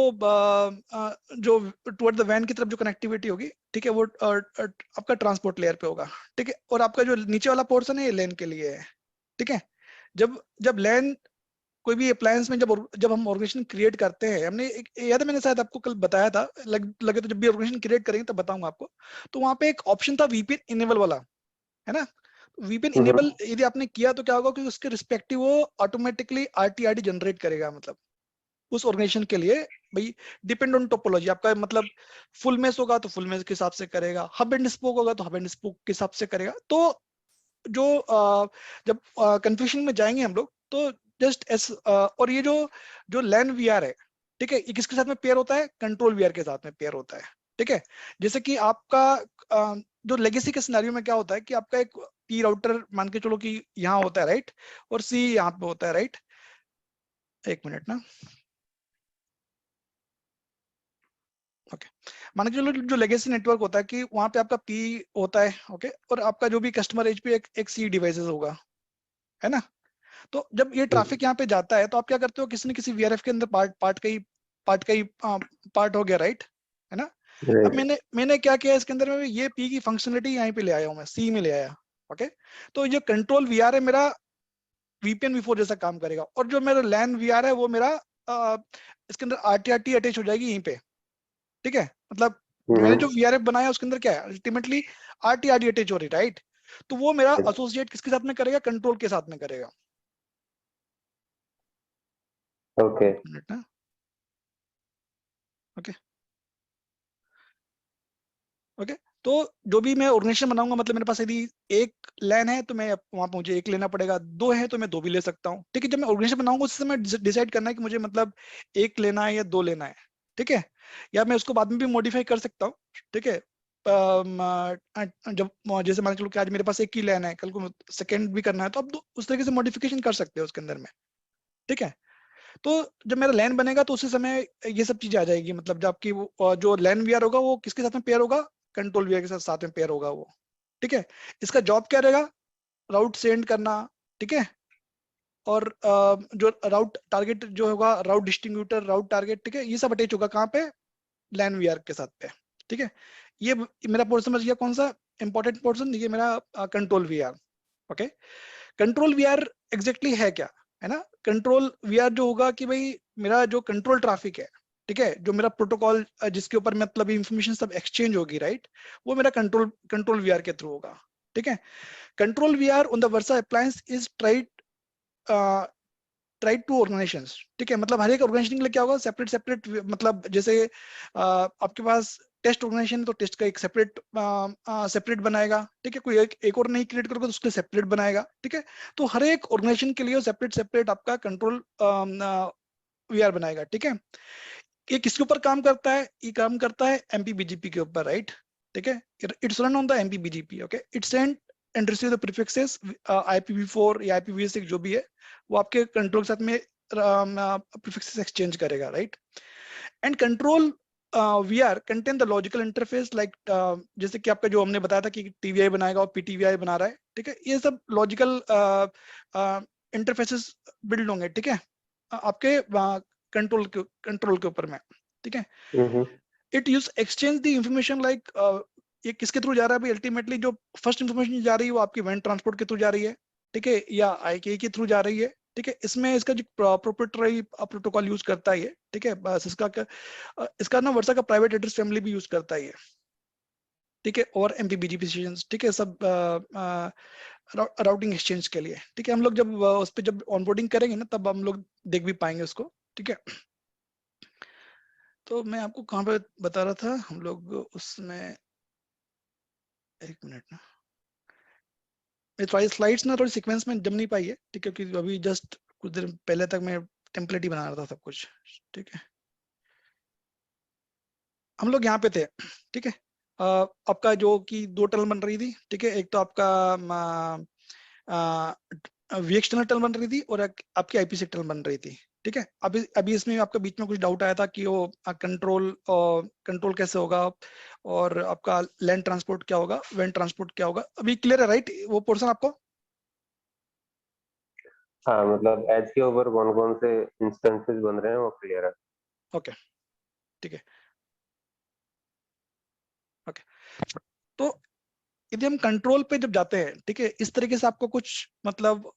जो टुवर्ड द वैन की तरफ जो कनेक्टिविटी होगी, ठीक है, वो आपका ट्रांसपोर्ट लेयर पे होगा, ठीक है। और आपका जो नीचे वाला पोर्शन है ये लैन के लिए है, ठीक है। जब जब लैन कोई भी अप्लायंस में जब हम ऑर्गेनाइजेशन क्रिएट करते हैं, हमने याद है मैंने शायद आपको कल बताया था, लगे तो जब भी ऑर्गेनाइजेशन क्रिएट करेंगे तब बताऊंगा आपको। तो वहां पे एक ऑप्शन था वीपीएन इनेबल वाला, है ना? वीपीएन इनेबल यदि आपने किया तो क्या होगा कि उसके रिस्पेक्टिव वो ऑटोमेटिकली आरटीआरडी जनरेट करेगा, मतलब उस ऑर्गेनाइजेशन के लिए। भाई डिपेंड ऑन टोपोलॉजी आपका, मतलब फुल मेस होगा तो फुल मेस के हिसाब से करेगा, हब एंड स्पोक होगा तो हब एंड स्पोक के हिसाब से करेगा। तो जो जब कंफ्यूजन में जाएंगे हम लोग तो जस्ट एस, और ये जो जो लैन वीआर है, ठीक है, ये किसके साथ में पेयर होता है? कंट्रोल वीआर के साथ में पेयर होता है, ठीक है। जैसे कि आपका जो लेगेसी के सिनेरियो में क्या होता है कि आपका एक पी राउटर मान के चलो कि यहाँ होता है, राइट, और सी यहाँ पे होता है, राइट। एक मिनट ना, ओके। मान के चलो जो लेगेसी नेटवर्क होता है कि वहां पे आपका पी होता है, ओके, और आपका जो भी कस्टमर एज पे एक सी डिवाइसेस होगा, है ना? तो जब ये ट्रैफिक यहाँ पे जाता है तो आप क्या करते हो, किसी न किसी वीआरएफ के अंदर पार्ट का ही पार्ट हो गया, राइट, है ना? अब मैंने क्या किया इसके अंदर में, ये पी की फंक्शनलिटी यहाँ पे ले आया हूँ मैं, सी में ले आया, ओके। तो ये कंट्रोल वीआर है मेरा, वीपीएन वी4 जैसा काम करेगा। और जो मेरा लैन वीआर है वो मेरा इसके अंदर आरटीआरटी अटैच हो जाएगी यहीं पे, ठीक है। मतलब मैंने जो वीआरएफ बनाया उसके अंदर क्या है, अल्टीमेटली आरटीआरटी अटैच हो रही, राइट। तो वो मेरा एसोसिएट किसके साथ में करेगा? कंट्रोल के साथ में करेगा। ओके ना, ओके ओके। तो जो भी मैं ऑर्गेनाइजेशन बनाऊंगा, मतलब मेरे पास यदि एक लैन है तो मैं वहां पे मुझे एक लेना पड़ेगा, दो है तो मैं दो भी ले सकता हूँ, ठीक है। जब मैं ऑर्गेनाइजेशन बनाऊंगा उस समय डिसाइड करना है कि मुझे मतलब एक लेना है या दो लेना है, ठीक है। या मैं उसको बाद में भी मॉडिफाई कर सकता हूँ, ठीक है। जब जैसे मान के चलो कि आज मेरे पास एक ही लैन है, कल को सेकेंड भी करना है तो अब उस तरीके से मॉडिफिकेशन कर सकते हैं उसके अंदर में, ठीक है। तो जब मेरा लैन बनेगा तो उसी समय ये सब चीजें आ जाएगी, मतलब जब आपकी जो लैन वीआर होगा वो किसके साथ में पेयर होगा? कंट्रोल वीआर के साथ साथ में पेयर होगा वो, ठीक है। इसका जॉब क्या रहेगा? राउट सेंड करना, ठीक है। और जो राउट टारगेट जो होगा, राउट डिस्ट्रीब्यूटर, राउट टारगेट, ठीक है, ये सब अटैच होगा कहाँ पे? लैन वीआर के साथ पे, ठीक है। ये मेरा पोर्शन बच गया, कौन सा इंपॉर्टेंट पोर्शन? ये मेरा control VR, okay. Control VR exactly है क्या, है ना? कंट्रोल वीआर जो होगा कि भाई मेरा जो कंट्रोल ट्रैफिक है, ठीक है, जो मेरा प्रोटोकॉल जिसके ऊपर मतलब इंफॉर्मेशन सब एक्सचेंज होगी, राइट, वो मेरा कंट्रोल वीआर के थ्रू होगा, ठीक है। Control VR on the versa appliance is tried to organisations, ठीक है। मतलब हर एक ऑर्गेनाइजेशन के लिए क्या होगा, सेपरेट सेपरेट, मतलब जैसे आपके पास टेस्ट ऑर्गेनाइजेशन तो टेस्ट का एक सेपरेट बनाएगा, ठीक है। कोई एक और नहीं क्रिएट करोगे तो उसके सेपरेट बनाएगा, ठीक है। तो हर एक ऑर्गेनाइजेशन के लिए सेपरेट सेपरेट आपका कंट्रोल वीआर बनाएगा, ठीक है। ये किसके ऊपर काम करता है? ये काम करता है एमपीबीजीपी के ऊपर, राइट, ठीक है। It's run on the MPBGP, okay. It send and receive the prefixes IPv4 या IPv6 जो भी है, वो आपके कंट्रोल के साथ में प्रीफिक्सेस एक्सचेंज करेगा, right. And control VR contain the logical interface like, जैसे कि आपका जो हमने बताया था कि टीवीआई बनाएगा और पीटीवीआई बना रहा है, ठीक है। ये सब लॉजिकल इंटरफेसेस बिल्ड होंगे, ठीक है, आपके कंट्रोल के ऊपर में, ठीक है। It use exchange the information like ये किसके थ्रू जा रहा है भाई, अल्टीमेटली जो फर्स्ट इंफॉर्मेशन जा रही है वो आपकी वेंट ट्रांसपोर्ट के थ्रू जा रही है, ठीक है, या आईके के थ्रू जा रही है, ठीक है। इसमें इसका जो प्रोप्राइटरी प्रोटोकॉल यूज करता है ये, ठीक है, बस इसका ना वर्सा का प्राइवेट एड्रेस फैमिली भी यूज करता है ये, ठीक है, और एमपीबीजीपी सेशंस, ठीक है, सब राउटिंग एक्सचेंज के लिए, ठीक है। हम लोग जब उस पर जब ऑनबोर्डिंग करेंगे ना तब हम लोग देख भी पाएंगे उसको, ठीक है। तो मैं आपको कहाँ पे बता रहा था, हम लोग उसमें, एक मिनट ना, थोड़ी स्लाइड्स ना थोड़ी सीक्वेंस में जम नहीं पाई है, ठीक है, क्योंकि अभी जस्ट कुछ देर पहले तक मैं टेम्पलेट ही बना रहा था सब कुछ, ठीक है। हम लोग यहाँ पे थे, ठीक है। आपका जो कि दो टनल बन रही थी, ठीक है, एक तो आपका वीएक्स टनल बन रही थी और आपकी आईपीसी टनल बन रही थी, ठीक है। अभी इसमें आपका बीच में कुछ डाउट आया था कि वो कंट्रोल कैसे होगा और आपका लैंड ट्रांसपोर्ट क्या होगा, वेंट ट्रांसपोर्ट क्या होगा, अभी क्लियर है राइट वो पोर्शन आपको? हाँ, मतलब एज के ऊपर कौन कौन से इंस्टेंसेस बन रहे हैं वो क्लियर है। ओके, ठीक है, ओके। तो यदि हम कंट्रोल पे जब जाते हैं, ठीक है, इस तरीके से आपको कुछ मतलब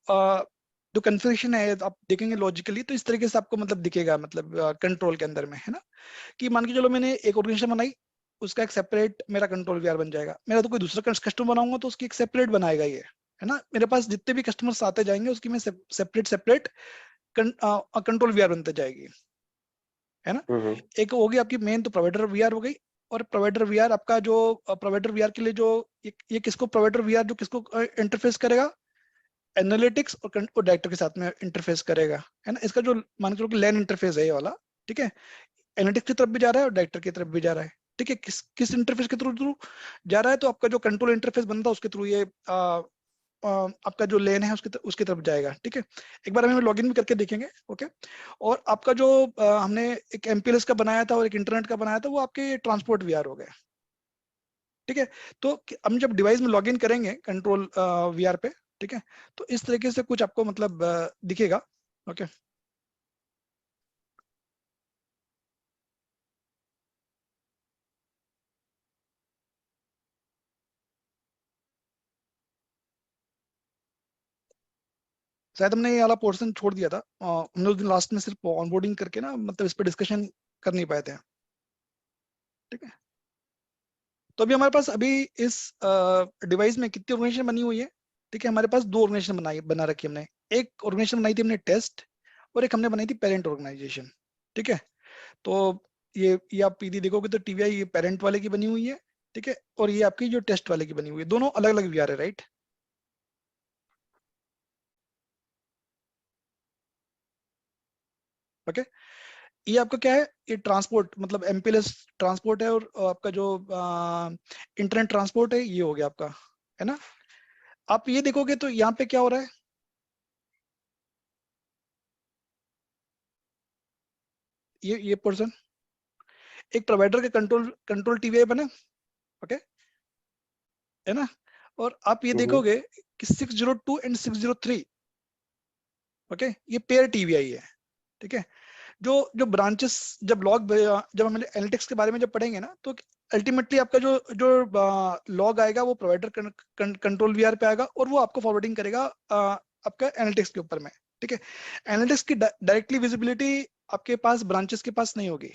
जो कन्फिग्रेशन है आप देखेंगे लॉजिकली, तो इस तरीके से आपको मतलब दिखेगा, मतलब कंट्रोल के अंदर में, है ना, कि मान के चलो मैंने एक ऑर्गेनाइजेशन बनाई, उसका एक सेपरेट मेरा कंट्रोल वीआर बन जाएगा। मेरा तो कोई दूसरा कस्टमर बनाऊंगा तो उसकी एक सेपरेट बनाएगा ये, है ना। मेरे पास जितने भी कस्टमर्स आते जाएंगे उसकी मैं सेपरेट कंट्रोल वीआर बनते जाएगी, है ना। एक होगी आपकी मेन तो प्रोवाइडर वीआर हो गई, और प्रोवाइडर वीआर आपका जो प्रोवाइडर वीआर के लिए जो ये किसको प्रोवाइडर वीआर जो किसको इंटरफेस करेगा, एनालिटिक्स और डायरेक्टर के साथ में इंटरफेस करेगा, है ना। इसका जो मान के चलो कि लैन इंटरफेस है ये वाला, ठीक है, एनालिटिक्स की तरफ भी जा रहा है और डायरेक्टर की तरफ भी जा रहा है, ठीक है। किस इंटरफेस के थ्रू थ्रू जा रहा है, तो आपका जो कंट्रोल इंटरफेस बनता है उसके थ्रू ये आपका जो लेन है उसकी तरफ जाएगा, ठीक है। एक बार हमें लॉगिन भी करके देखेंगे, ओके। और आपका जो हमने एक एमपीएलएस का बनाया था और एक इंटरनेट का बनाया था वो आपके ट्रांसपोर्ट वीआर हो गए, ठीक है। तो हम जब डिवाइस में लॉगिन करेंगे कंट्रोल वीआर पे, ठीक है, तो इस तरीके से कुछ आपको मतलब दिखेगा, ओके। शायद हमने ये वाला पोर्शन छोड़ दिया था, हमने उस दिन लास्ट में सिर्फ ऑनबोर्डिंग करके ना मतलब इस पर डिस्कशन कर नहीं पाए थे, ठीक है। तो अभी हमारे पास अभी इस डिवाइस में कितनी ऑर्गेनाइजेशन बनी हुई है, ठीक है। हमारे पास दो ऑर्गेनाइजेशन बना रखी हमने, एक ऑर्गेनाइजेशन बनाई थी हमने टेस्ट, और एक हमने बनाई थी पेरेंट ऑर्गेनाइजेशन, ठीक है। तो ये आप पीडी देखोगे तो टीवीआई ये पेरेंट वाले की बनी हुई है, ठीक है, और ये आपकी जो टेस्ट वाले की बनी हुई है, दोनों अलग अलग वीआर है, राइट, ओके। ये आपका क्या है, ये ट्रांसपोर्ट मतलब एमपीएलएस ट्रांसपोर्ट है, और आपका जो इंटरनेट ट्रांसपोर्ट है ये हो गया आपका, है ना। आप ये देखोगे तो यहाँ पे क्या हो रहा है, ये पर्सन एक प्रोवाइडर के कंट्रोल टीवीआई बने, ओके, है ना। और आप ये देखोगे कि 602 एंड 603, ओके, ये पेयर टीवीआई है, ठीक है। जो ब्रांचेस जब जब हम एनालिटिक्स के बारे में जब पढ़ेंगे ना, तो अल्टीमेटली आपका जो जो लॉग आएगा वो प्रोवाइडर कंट्रोल वीआर पे आएगा, और वो आपको फॉरवर्डिंग करेगा आपका एनालिटिक्स के ऊपर में, ठीक है। एनालिटिक्स की डायरेक्टली विजिबिलिटी आपके पास ब्रांचेस के पास नहीं होगी,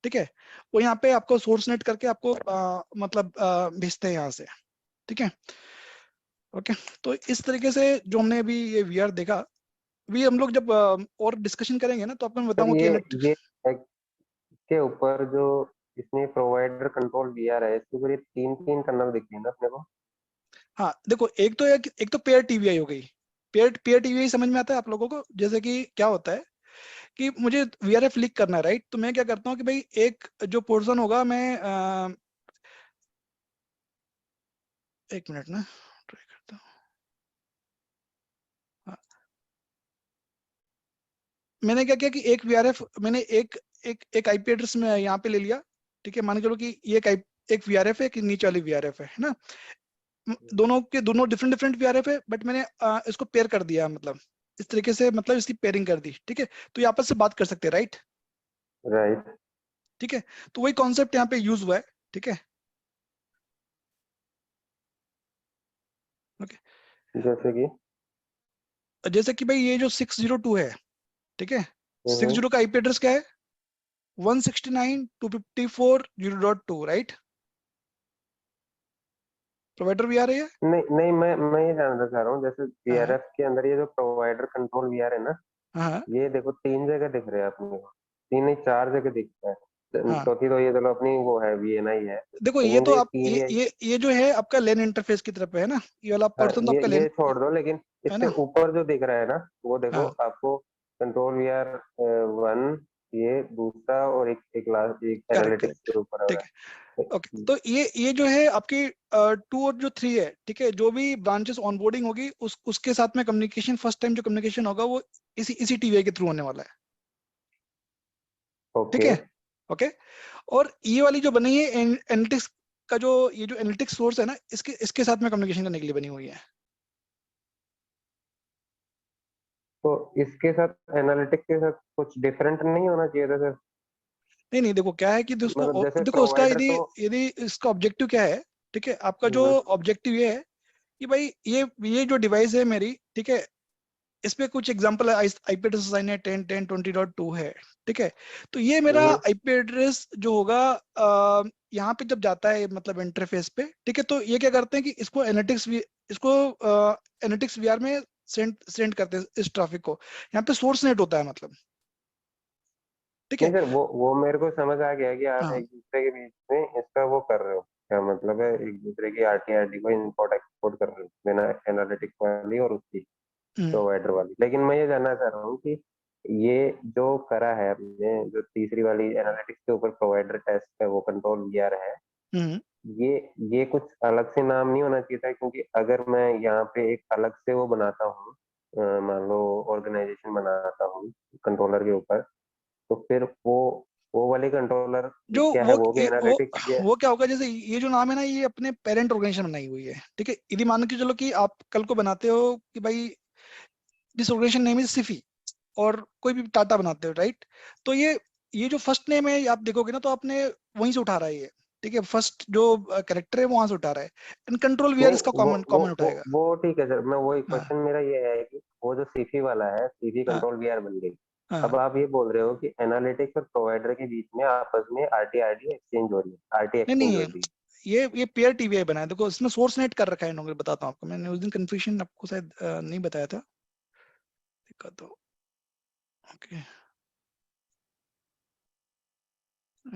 ठीक है। वो यहाँ पे आपको सोर्स नेट करके आपको मतलब भेजते हैं यहाँ से, ठीक है, ओके। तो इस तरीके से जो हमने अभी ये वीआर देखा, अभी हम लोग जब और डिस्कशन करेंगे ना तो आपको मैं सर बताऊंगा कि ये के ऊपर जो इसमें प्रोवाइडर कंट्रोल वीआर है, इसके ऊपर ये तीन तीन टनल दिख रही है ना अपने को। हाँ देखो, एक तो पेयर टीवीआई हो गई। पेयर टीवीआई समझ में आता है आप लोगों को, जैसे कि क्या होता है कि मुझे वीआरएफ लिक करना है, राइट, तो मैं क्या करता हूँ कि भाई एक जो पोर्शन होगा मैं एक मिनट ना ट्राई करता हूँ। हाँ, मैंने क्या किया कि एक वीआरएफ मैंने एक आईपी एड्रेस में यहाँ पे ले लिया, ठीक है। मान के चलो कि ये एक वीआरएफ है, एक नीचे वाली वीआरएफ है ना। दोनों के दोनों डिफरेंट डिफरेंट वीआरएफ है, बट मैंने इसको पेयर कर दिया, मतलब इस तरीके से मतलब इसकी पेयरिंग कर दी, ठीक है। तो ये आपस से बात कर सकते हैं, राइट। राइट। ठीक है, तो वही कॉन्सेप्ट यहाँ पे यूज हुआ है, ठीक है। ओके, जैसे कि भाई ये जो 602 है, ठीक है, 60 का आईपी एड्रेस क्या है, 169.254.0.2, राइट। प्रोवाइडर वी आर है। नहीं नहीं, मैं ये जानना चाह रहा हूँ, जैसे वीआरएफ के अंदर ये जो प्रोवाइडर कंट्रोल वीआर है ना, हाँ ये देखो 3 जगह दिख रहे हैं अपने को, 3 नहीं 4 जगह दिखता है। हाँ, चौथी तो ये चलो अपनी वो है, वीएनआई है, देखो ये लेकिन तो जो ये आप 3 ये जो है आपका लेन इंटरफेस की तरफ है ना, ये वाला हाँ, पर्सन तो आपका ये लेन छोड़ दो, लेकिन है इससे ना। ऊपर जो दिख रहा है ना, वो देखो हाँ आपको कंट्रोल वीआर 1, ये दूसरा, और एक लास्ट एक करेक्ट एनालिटिक्स करेक्ट, के ऊपर हो ठीक रहा है। है। ओके, तो ये जो है आपकी 2 और जो 3 है, ठीक है, जो भी ब्रांचेस ऑनबोर्डिंग होगी उसके साथ में कम्युनिकेशन, फर्स्ट टाइम जो कम्युनिकेशन होगा वो इसी टीवीआई के थ्रू होने वाला है, ठीक ओके, है। ओके, और ये वाली जो बनी है एनालिटिक्स का, जो ये जो एनालिटिक्स सोर्स है ना, इसके साथ में कम्युनिकेशन करने के लिए बनी हुई है। तो इसके साथ एनालिटिक्स के साथ कुछ डिफरेंट नहीं होना चाहिए था सर? नहीं नहीं, देखो क्या है कि मतलब दोस्तों, जैसे देखो उसका प्रोवाइडर यदि तो यदि इसका ऑब्जेक्टिव क्या है, ठीक है, आपका जो हम्म, ऑब्जेक्टिव ये है कि भाई ये जो डिवाइस है मेरी, ठीक है, इस पे कुछ एग्जांपल है, आईपी एड्रेस असाइन है 10.10.20.2 है, ठीक है। तो ये मेरा हम्म, आईपी एड्रेस जो होगा यहाँ पे जब जाता है मतलब इंटरफेस पे, ठीक है, तो ये क्या करते हैं कि इसको एनालिटिक्स वीआर में सेंड करते हैं इस ट्रैफिक को। यहाँ पे सोर्स नेट होता है मतलब, ठीक है। नहीं सर, वो मेरे को समझ आ गया कि आप हाँ एक दूसरे के बीच में इसका वो कर रहे हो, क्या मतलब है, एक दूसरे की आरटीआरडी को इंपोर्ट एक्सपोर्ट कर रहे हो बिना एनालिटिक्स वाली और उसकी हम्म प्रोवाइडर वाली। लेकिन मैं ये जानना चाह रहा हूँ कि ये जो करा है आपने, जो तीसरी वाली एनालिटिक्स के ऊपर प्रोवाइडर टेस्ट है, वो कंट्रोल वीआर है, हम्म ये ये कुछ अलग से नाम नहीं होना चाहिए था? क्योंकि अगर मैं यहाँ पे एक अलग से वो बनाता हूँ, मान लो ऑर्गेनाइजेशन बनाता हूँ कंट्रोलर के ऊपर, तो फिर वो वाले कंट्रोलर जो क्या है, वो भी एनालिटिक्स भी है? वो क्या होगा, जैसे ये जो नाम है ना, ये अपने पेरेंट ऑर्गेनाइजेशन बनाई हुई है, ठीक है। यदि मान के चलो कि आप कल को बनाते हो कि भाई this organisation name is Sify, और कोई भी टाटा बनाते हो, राइट, तो ये जो फर्स्ट नेम है आप देखोगे ना, तो आपने वहीं से उठा रहा है ये, ठीक है, फर्स्ट जो कैरेक्टर है वो वहां से उठा रहा है, इन कंट्रोल वीआर नहीं, इसका वो कॉमन वो कॉमन वो उठाएगा। वो ठीक है सर, मैं वही हाँ क्वेश्चन मेरा ये है कि वो जो सीफी वाला है, सीफी हाँ कंट्रोल वीआर बन गई। अब हाँ, आप ये बोल रहे हो कि एनालिटिक्स और प्रोवाइडर के बीच में आपस में आरटीआरडी एक्सचेंज हो रही है, आरटी नहीं एक्सचेंज हो नहीं, रही है। ये पेयर टीवीआई बना है, देखो इसमें सोर्स नेट कर रखा है इन लोगों ने, बताता हूँ आपको, मैंने उस दिन कंफ्यूजन आपको शायद नहीं बताया था, दिक्कत तो। ओके,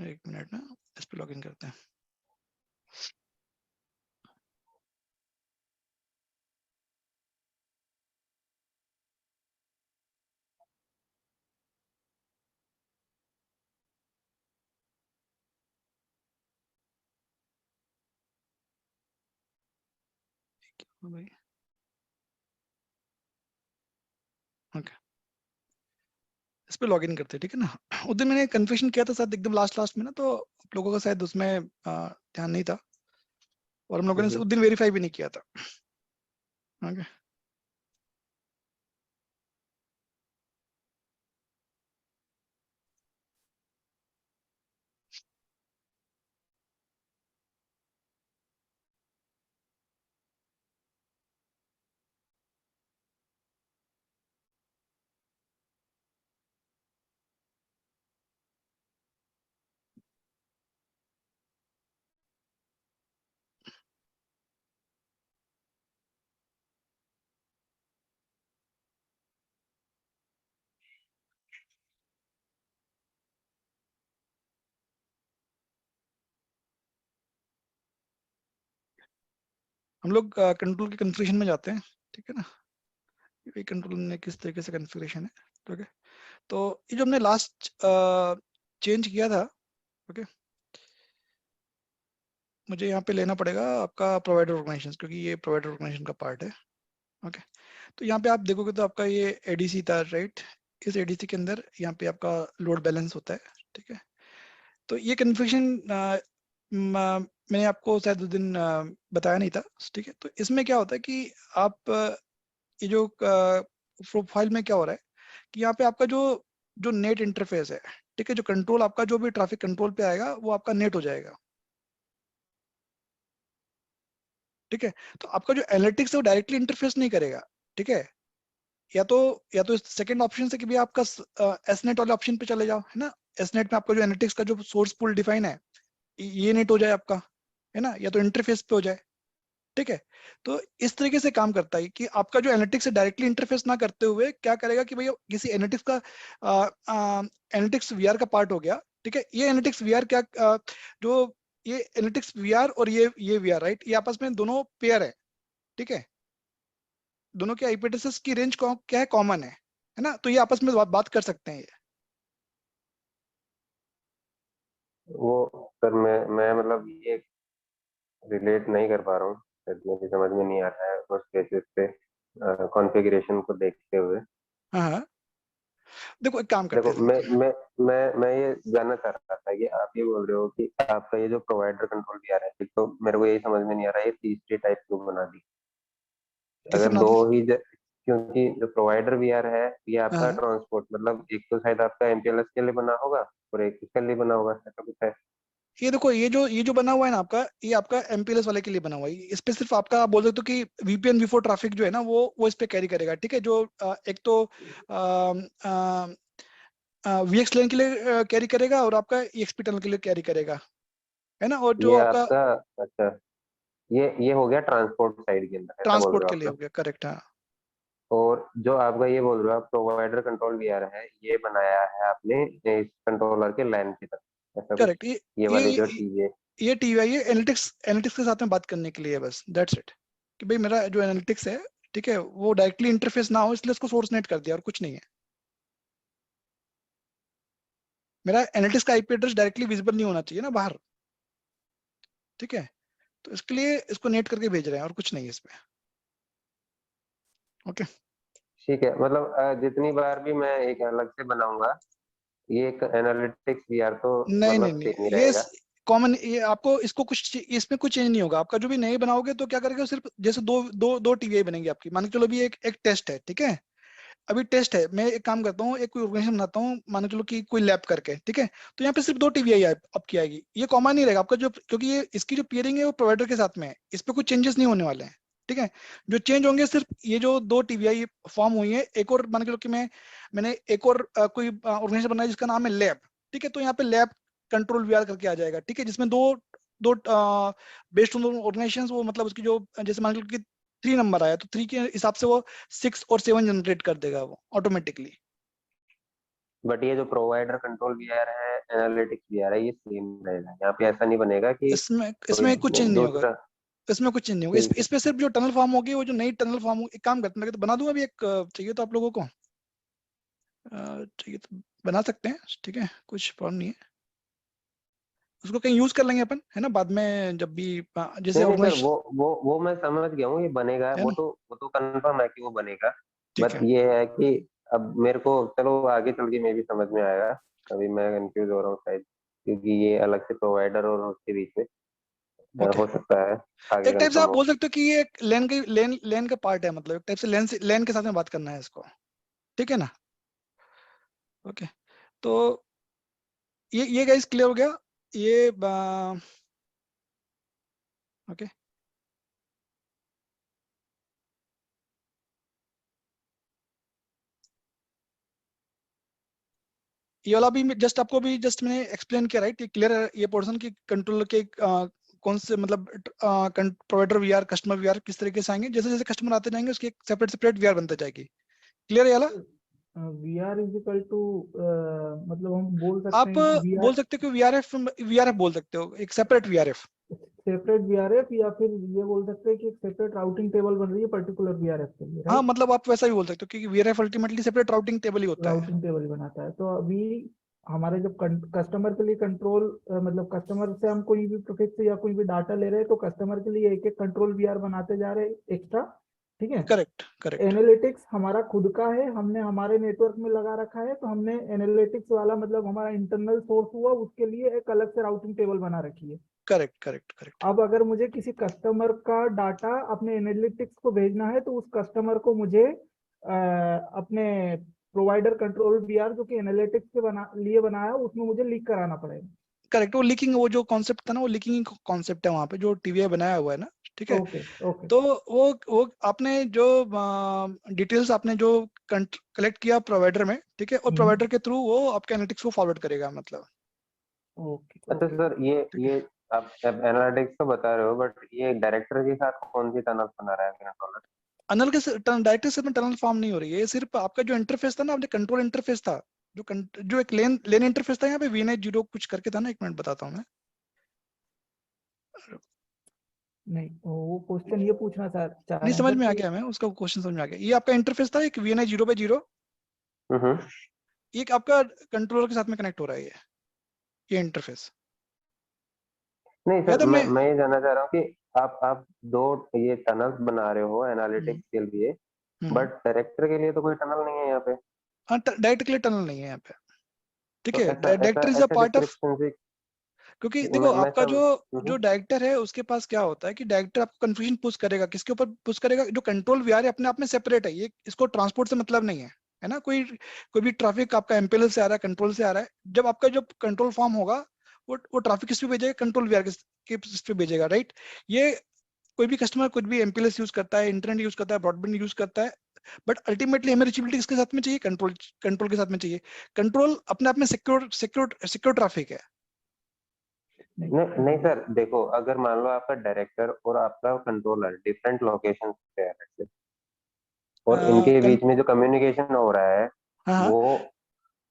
एक मिनट ना, इस पे लॉगिन करते हैं। हाँ भाई, ओके, इस पे लॉगिन करते हैं, ठीक है ना। उस दिन मैंने कन्फ्यूजन किया था शायद एकदम लास्ट लास्ट में ना, तो आप लोगों का शायद उसमें ध्यान नहीं था, और हम लोगों ने हम्म। उस दिन वेरीफाई भी नहीं किया था। ओके, हम लोग कंट्रोल के कन्फ्यूजन में जाते हैं, ठीक है ना। ये कंट्रोल में किस तरीके से कन्फिग्रेशन है, ठीक है। तो ये जो हमने लास्ट चेंज किया था, ओके, मुझे यहाँ पे लेना पड़ेगा आपका प्रोवाइडर ऑर्गेनाइजेशन, क्योंकि ये प्रोवाइडर ऑर्गेनाइजेशन का पार्ट है। ओके, तो यहाँ पे आप देखोगे तो आपका ये एडीसी था, राइट। इस एडीसी के अंदर यहाँ पे आपका लोड बैलेंस होता है, ठीक है। तो ये कन्फ्यूजन मैंने आपको शायद उस दिन बताया नहीं था, ठीक है। तो इसमें क्या होता है कि आप ये जो प्रोफाइल में क्या हो रहा है कि यहाँ पे आपका जो जो नेट इंटरफेस है, ठीक है, जो कंट्रोल आपका जो भी ट्रैफिक कंट्रोल पे आएगा वो आपका नेट हो जाएगा। ठीक है, तो आपका जो एनालिटिक्स है वो डायरेक्टली इंटरफेस नहीं करेगा। ठीक है, या तो सेकंड ऑप्शन से कि भी आपका एसनेट वाले ऑप्शन पे चले जाओ, है ना। एसनेट में आपका जो एनालिटिक्स का जो सोर्स पूल डिफाइन है ये नेट हो जाए आपका, है ना, या तो इंटरफेस पे हो जाए। ठीक है, तो इस तरीके से काम करता है कि आपका जो एनालिटिक्स से डायरेक्टली इंटरफेस ना करते हुए क्या करेगा कि भैया किसी एनालिटिक्स का एनालिटिक्स वीआर का पार्ट हो गया। ठीक है, ये एनालिटिक्स वीआर क्या जो ये एनालिटिक्स वीआर और ये वीआर, राइट, ये आपस में दोनों पेयर है। ठीक है, दोनों के आईपी एड्रेसेस की रेंज क्या है, कॉमन है ना, तो ये आपस में बात कर सकते हैं ये। वो सर मैं मतलब ये रिलेट नहीं कर पा रहा हूँ, शायद मेरी समझ में नहीं आ रहा है उस बेसिस पे कॉन्फ़िगरेशन को देखते हुए। हाँ हाँ, देखो एक काम करते देखो हैं। मैं ये जानना चाह रहा था कि आप ये बोल रहे हो कि आपका ये जो प्रोवाइडर कंट्रोल भी आ रहा है, तो मेरे को यही समझ में नहीं आ रहा है ये तीसरी टाइप क्यों बना दी। कैसे अगर बना दो दी? ही क्योंकि जो प्रोवाइडर वीआर है ये आपका हाँ, ट्रांसपोर्ट मतलब एक तो शायद आपका एमपीएलएस के लिए बना होगा और एक इसके लिए बना होगा, ऐसा कुछ है। ये देखो ये जो बना हुआ है ना आपका, ये आपका एमपीएलएस वाले के लिए बना हुआ है। इस पे सिर्फ आपका आप बोल सकते हो कि वीपीएन वी4 ट्रैफिक जो है ना वो इस पे कैरी करेगा। ठीक है, जो एक तो वीएक्स लेन के लिए कैरी करेगा और आपका ईएक्सपी टनल के लिए कैरी करेगा, है ना, और जो ये आपका आपका अच्छा, ये हो गया ट्रांसपोर्ट साइड के अंदर, ऐसा बोल ट्रांसपोर्ट रहे हो के आप लिए हो ना। गया, करेक्ट। हाँ, और जो आपका ये बोल रहे हो आप प्रोवाइडर कंट्रोल वीआर है, ये बनाया है आपने इस कंट्रोलर के लाइन की तरफ, ऐसा कुछ। करेक्ट। ये ये वाली जो ये टीवी ये टीवीआई ये एनालिटिक्स एनालिटिक्स के साथ में बात करने के लिए है, बस दैट्स इट। कि भाई मेरा जो एनालिटिक्स है, ठीक है, वो डायरेक्टली इंटरफेस ना हो इसलिए उसको सोर्स नेट कर दिया और कुछ नहीं है। मेरा एनालिटिक्स का आईपी एड्रेस डायरेक्टली विजिबल नहीं होना चाहिए ना बाहर। ठीक है, तो इसके लिए इसको नेट करके भेज रहे हैं और कुछ नहीं है इसमें। ओके, ठीक है। मतलब जितनी बार भी मैं एक अलग से बनाऊंगा ये एक एनालिटिक्स वीआर तो नहीं नहीं मतलब नहीं, सेम ही ये रहेगा। कॉमन, ये आपको इसको कुछ इसमें कुछ चेंज नहीं होगा। आपका जो भी नए बनाओगे तो क्या करेगा, सिर्फ जैसे दो दो दो टीवीआई बनेंगी आपकी, मान के चलो भी एक टेस्ट है। ठीक है, अभी टेस्ट है, मैं एक काम करता हूँ, एक कोई ऑर्गेनाइजेशन बनाता हूँ, मान के चलो कि कोई लैब करके। ठीक है, तो यहाँ पे सिर्फ 2 टीवीआई आपकी आएगी, ये कॉमन नहीं रहेगा आपका, जो क्योंकि ये इसकी जो पेयरिंग है वो प्रोवाइडर के साथ में है, इस पे कुछ चेंजेस नहीं होने वाले हैं। ठीक है, जो चेंज होंगे सिर्फ ये जो 2 टीवीआई फॉर्म हुई है, एक और मान के चलो कि मैंने एक और कोई ऑर्गेनाइजेशन बनाया जिसका नाम है लैब। ठीक है, तो यहाँ पे लैब कंट्रोल वीआर करके आ जाएगा। ठीक है, जिसमें दो दो बेस्ड ऑन ऑर्गेनाइजेशन, वो मतलब उसकी जो जैसे मान के चलो कि 3 नंबर आया तो 3 के हिसाब से वो 6 और 7 जनरेट कर देगा वो ऑटोमेटिकली। बट ये जो प्रोवाइडर कंट्रोल वीआर है, एनालिटिक्स वीआर है, ये सेम रहेगा। यहाँ पे ऐसा नहीं बनेगा कि इसमें कोई इसमें कुछ चेंज नहीं होगा। दूसरा। इसमें कुछ चेंज नहीं होगा। ठीक है। इस पे सिर्फ जो टनल फॉर्म होगी, वो जो नई टनल फॉर्म होगी, एक काम करते हैं, तो बना दूंगा अभी एक चाहिए तो आप लोगों को चाहिए तो बना सकते हैं। ठीक है, कुछ प्रॉब्लम नहीं है, उसको कहीं यूज कर लेंगे अपन, है ना, बाद में जब भी जैसे नहीं नहीं सर, ऑर्गेनाइज, वो मैं समझ गया हूँ, ये बनेगा, है ना। वो तो कंफर्म है कि वो बनेगा। ठीक बट है, ये है कि अब मेरे को चलो आगे चल के मैं भी समझ में आएगा। अभी मैं कंफ्यूज हो रहा हूँ शायद, क्योंकि ये अलग से प्रोवाइडर और उसके बीच में ओके। हो सकता है आगे एक टाइप से कंफर्म आप हो। बोल सकते हो कि ये एक लेन का पार्ट है, मतलब एक टाइप से लेन के साथ में बात करना है इसको। ठीक है ना। ओके, तो ये गाइस क्लियर हो गया ये। ओके, ये वाला भी जस्ट आपको भी जस्ट मैंने एक्सप्लेन किया, राइट, ये क्लियर है ये पोर्शन की कंट्रोलर के कौन से मतलब प्रोवाइडर वीआर कस्टमर वीआर किस तरीके से आएंगे, जैसे जैसे कस्टमर आते जाएंगे उसकी एक सेपरेट वीआर बनता जाएगी। क्लियर है ये वाला? We are is equal to, मतलब हम बोल सकते आप हैं कि वी बोल आर सकते हो कि वीआरएफ बोल सकते हो, एक सेपरेट वीआरएफ। सेपरेट वीआरएफ, या फिर ये बोल सकते हैं कि एक सेपरेट राउटिंग टेबल बन रही है पर्टिकुलर वीआरएफ के लिए, हाँ, राइट। मतलब आप वैसा भी बोल सकते हो क्योंकि VRF ultimately separate routing table ही होता है। राउटिंग टेबल बनाता है। तो अभी हमारे जब कस्टमर के लिए कंट्रोल, मतलब कस्टमर से हम कोई भी प्रोफिक्स या कोई भी डाटा ले रहे हैं, तो कस्टमर के लिए एक एक कंट्रोल वीआर बनाते जा रहे हैं एक्स्ट्रा। ठीक है। Correct correct. एनालिटिक्स हमारा खुद का है, हमने हमारे नेटवर्क में लगा रखा है, तो हमने एनालिटिक्स वाला मतलब हमारा इंटरनल सोर्स हुआ, उसके लिए एक अलग से राउटिंग टेबल बना रखी है। Correct correct correct. अब अगर मुझे किसी कस्टमर का डाटा अपने एनालिटिक्स को भेजना है, तो उस कस्टमर को मुझे अपने प्रोवाइडर कंट्रोल वीआर जो कि एनालिटिक्स के लिए बनाया है, उसमें मुझे लीक कराना पड़ेगा। करेक्ट, वो लीकिंग, वो जो कॉन्सेप्ट था ना, वो लीकिंग कॉन्सेप्ट है वहाँ पे जो टीवीआई बनाया हुआ है ना, ठीक है। Okay okay. तो वो आपने जो डिटेल्स आपने जो कलेक्ट किया प्रोवाइडर में, ठीक है, और प्रोवाइडर के थ्रू वो आपके एनालिटिक्स को फॉरवर्ड करेगा, मतलब। ओके अच्छा ओके। सर, ये आप एनालिटिक्स तो बता रहे हो, बट ये डायरेक्टर के साथ कौन सी टनल बना रहा है कंट्रोलर? अनल के डायरेक्टर से टनल फॉर्म नहीं हो रही है, ये सिर्फ आपका जो इंटरफेस था ना, आपने कंट्रोल इंटरफेस था, जो एक लेन इंटरफेस था यहाँ पे वीएनआई 0 कुछ करके था ना, 1 मिनट बताता हूँ मैं। नहीं, वो क्वेश्चन ये पूछना चाह नहीं, रहे हैं समझ सर में आ कि गया, मैं उसका क्वेश्चन समझ में आ गया। ये आपका इंटरफेस था एक वीएनआई 0/0, एक आपका कंट्रोलर के साथ में कनेक्ट हो रहा है ये इंटरफेस। नहीं याद सर, है मैं मैं मैं ये जानना चाह रहा हूँ कि आप दो ये टनल्स बना रहे हो एनालिटिक्स के लिए, बट डायरेक्टर के लिए तो कोई टनल नहीं है यहाँ पे। हाँ, डायरेक्टर के लिए टनल नहीं है यहाँ पे, ठीक तो है। ऐसा ऐसा डायरेक्टर इज अ ऐसा पार्ट ऑफ, डिस्क्रिप्शन से क्योंकि देखो मैं आपका जो सब जो डायरेक्टर है उसके पास क्या होता है कि डायरेक्टर आपको कंफ्यूजन पुश करेगा, किसके ऊपर पुश करेगा? जो कंट्रोल वीआर है अपने आप में सेपरेट है, ये इसको ट्रांसपोर्ट से मतलब नहीं है ना। कोई भी ट्रैफिक आपका एमपीएल से आ रहा है, कंट्रोल से आ रहा है, जब आपका जो कंट्रोल फॉर्म होगा वो ट्रैफिक किस पे भेजेगा? कंट्रोल वीआर के इस पे भेजेगा, राइट। ये कोई भी कस्टमर कुछ भी एमपीएलएस यूज करता है, इंटरनेट यूज करता है, ब्रॉडबैंड यूज करता है, बट अल्टीमेटली हमें रिचेबिलिटी किसके साथ में चाहिए? कंट्रोल के साथ में चाहिए। कंट्रोल अपने आप में सिक्योर ट्रैफिक है। नहीं नहीं सर, देखो अगर मान लो आपका डायरेक्टर और आपका कंट्रोलर डिफरेंट लोकेशन पे है let's say, और इनके बीच में जो कम्युनिकेशन हो रहा है हाँ, वो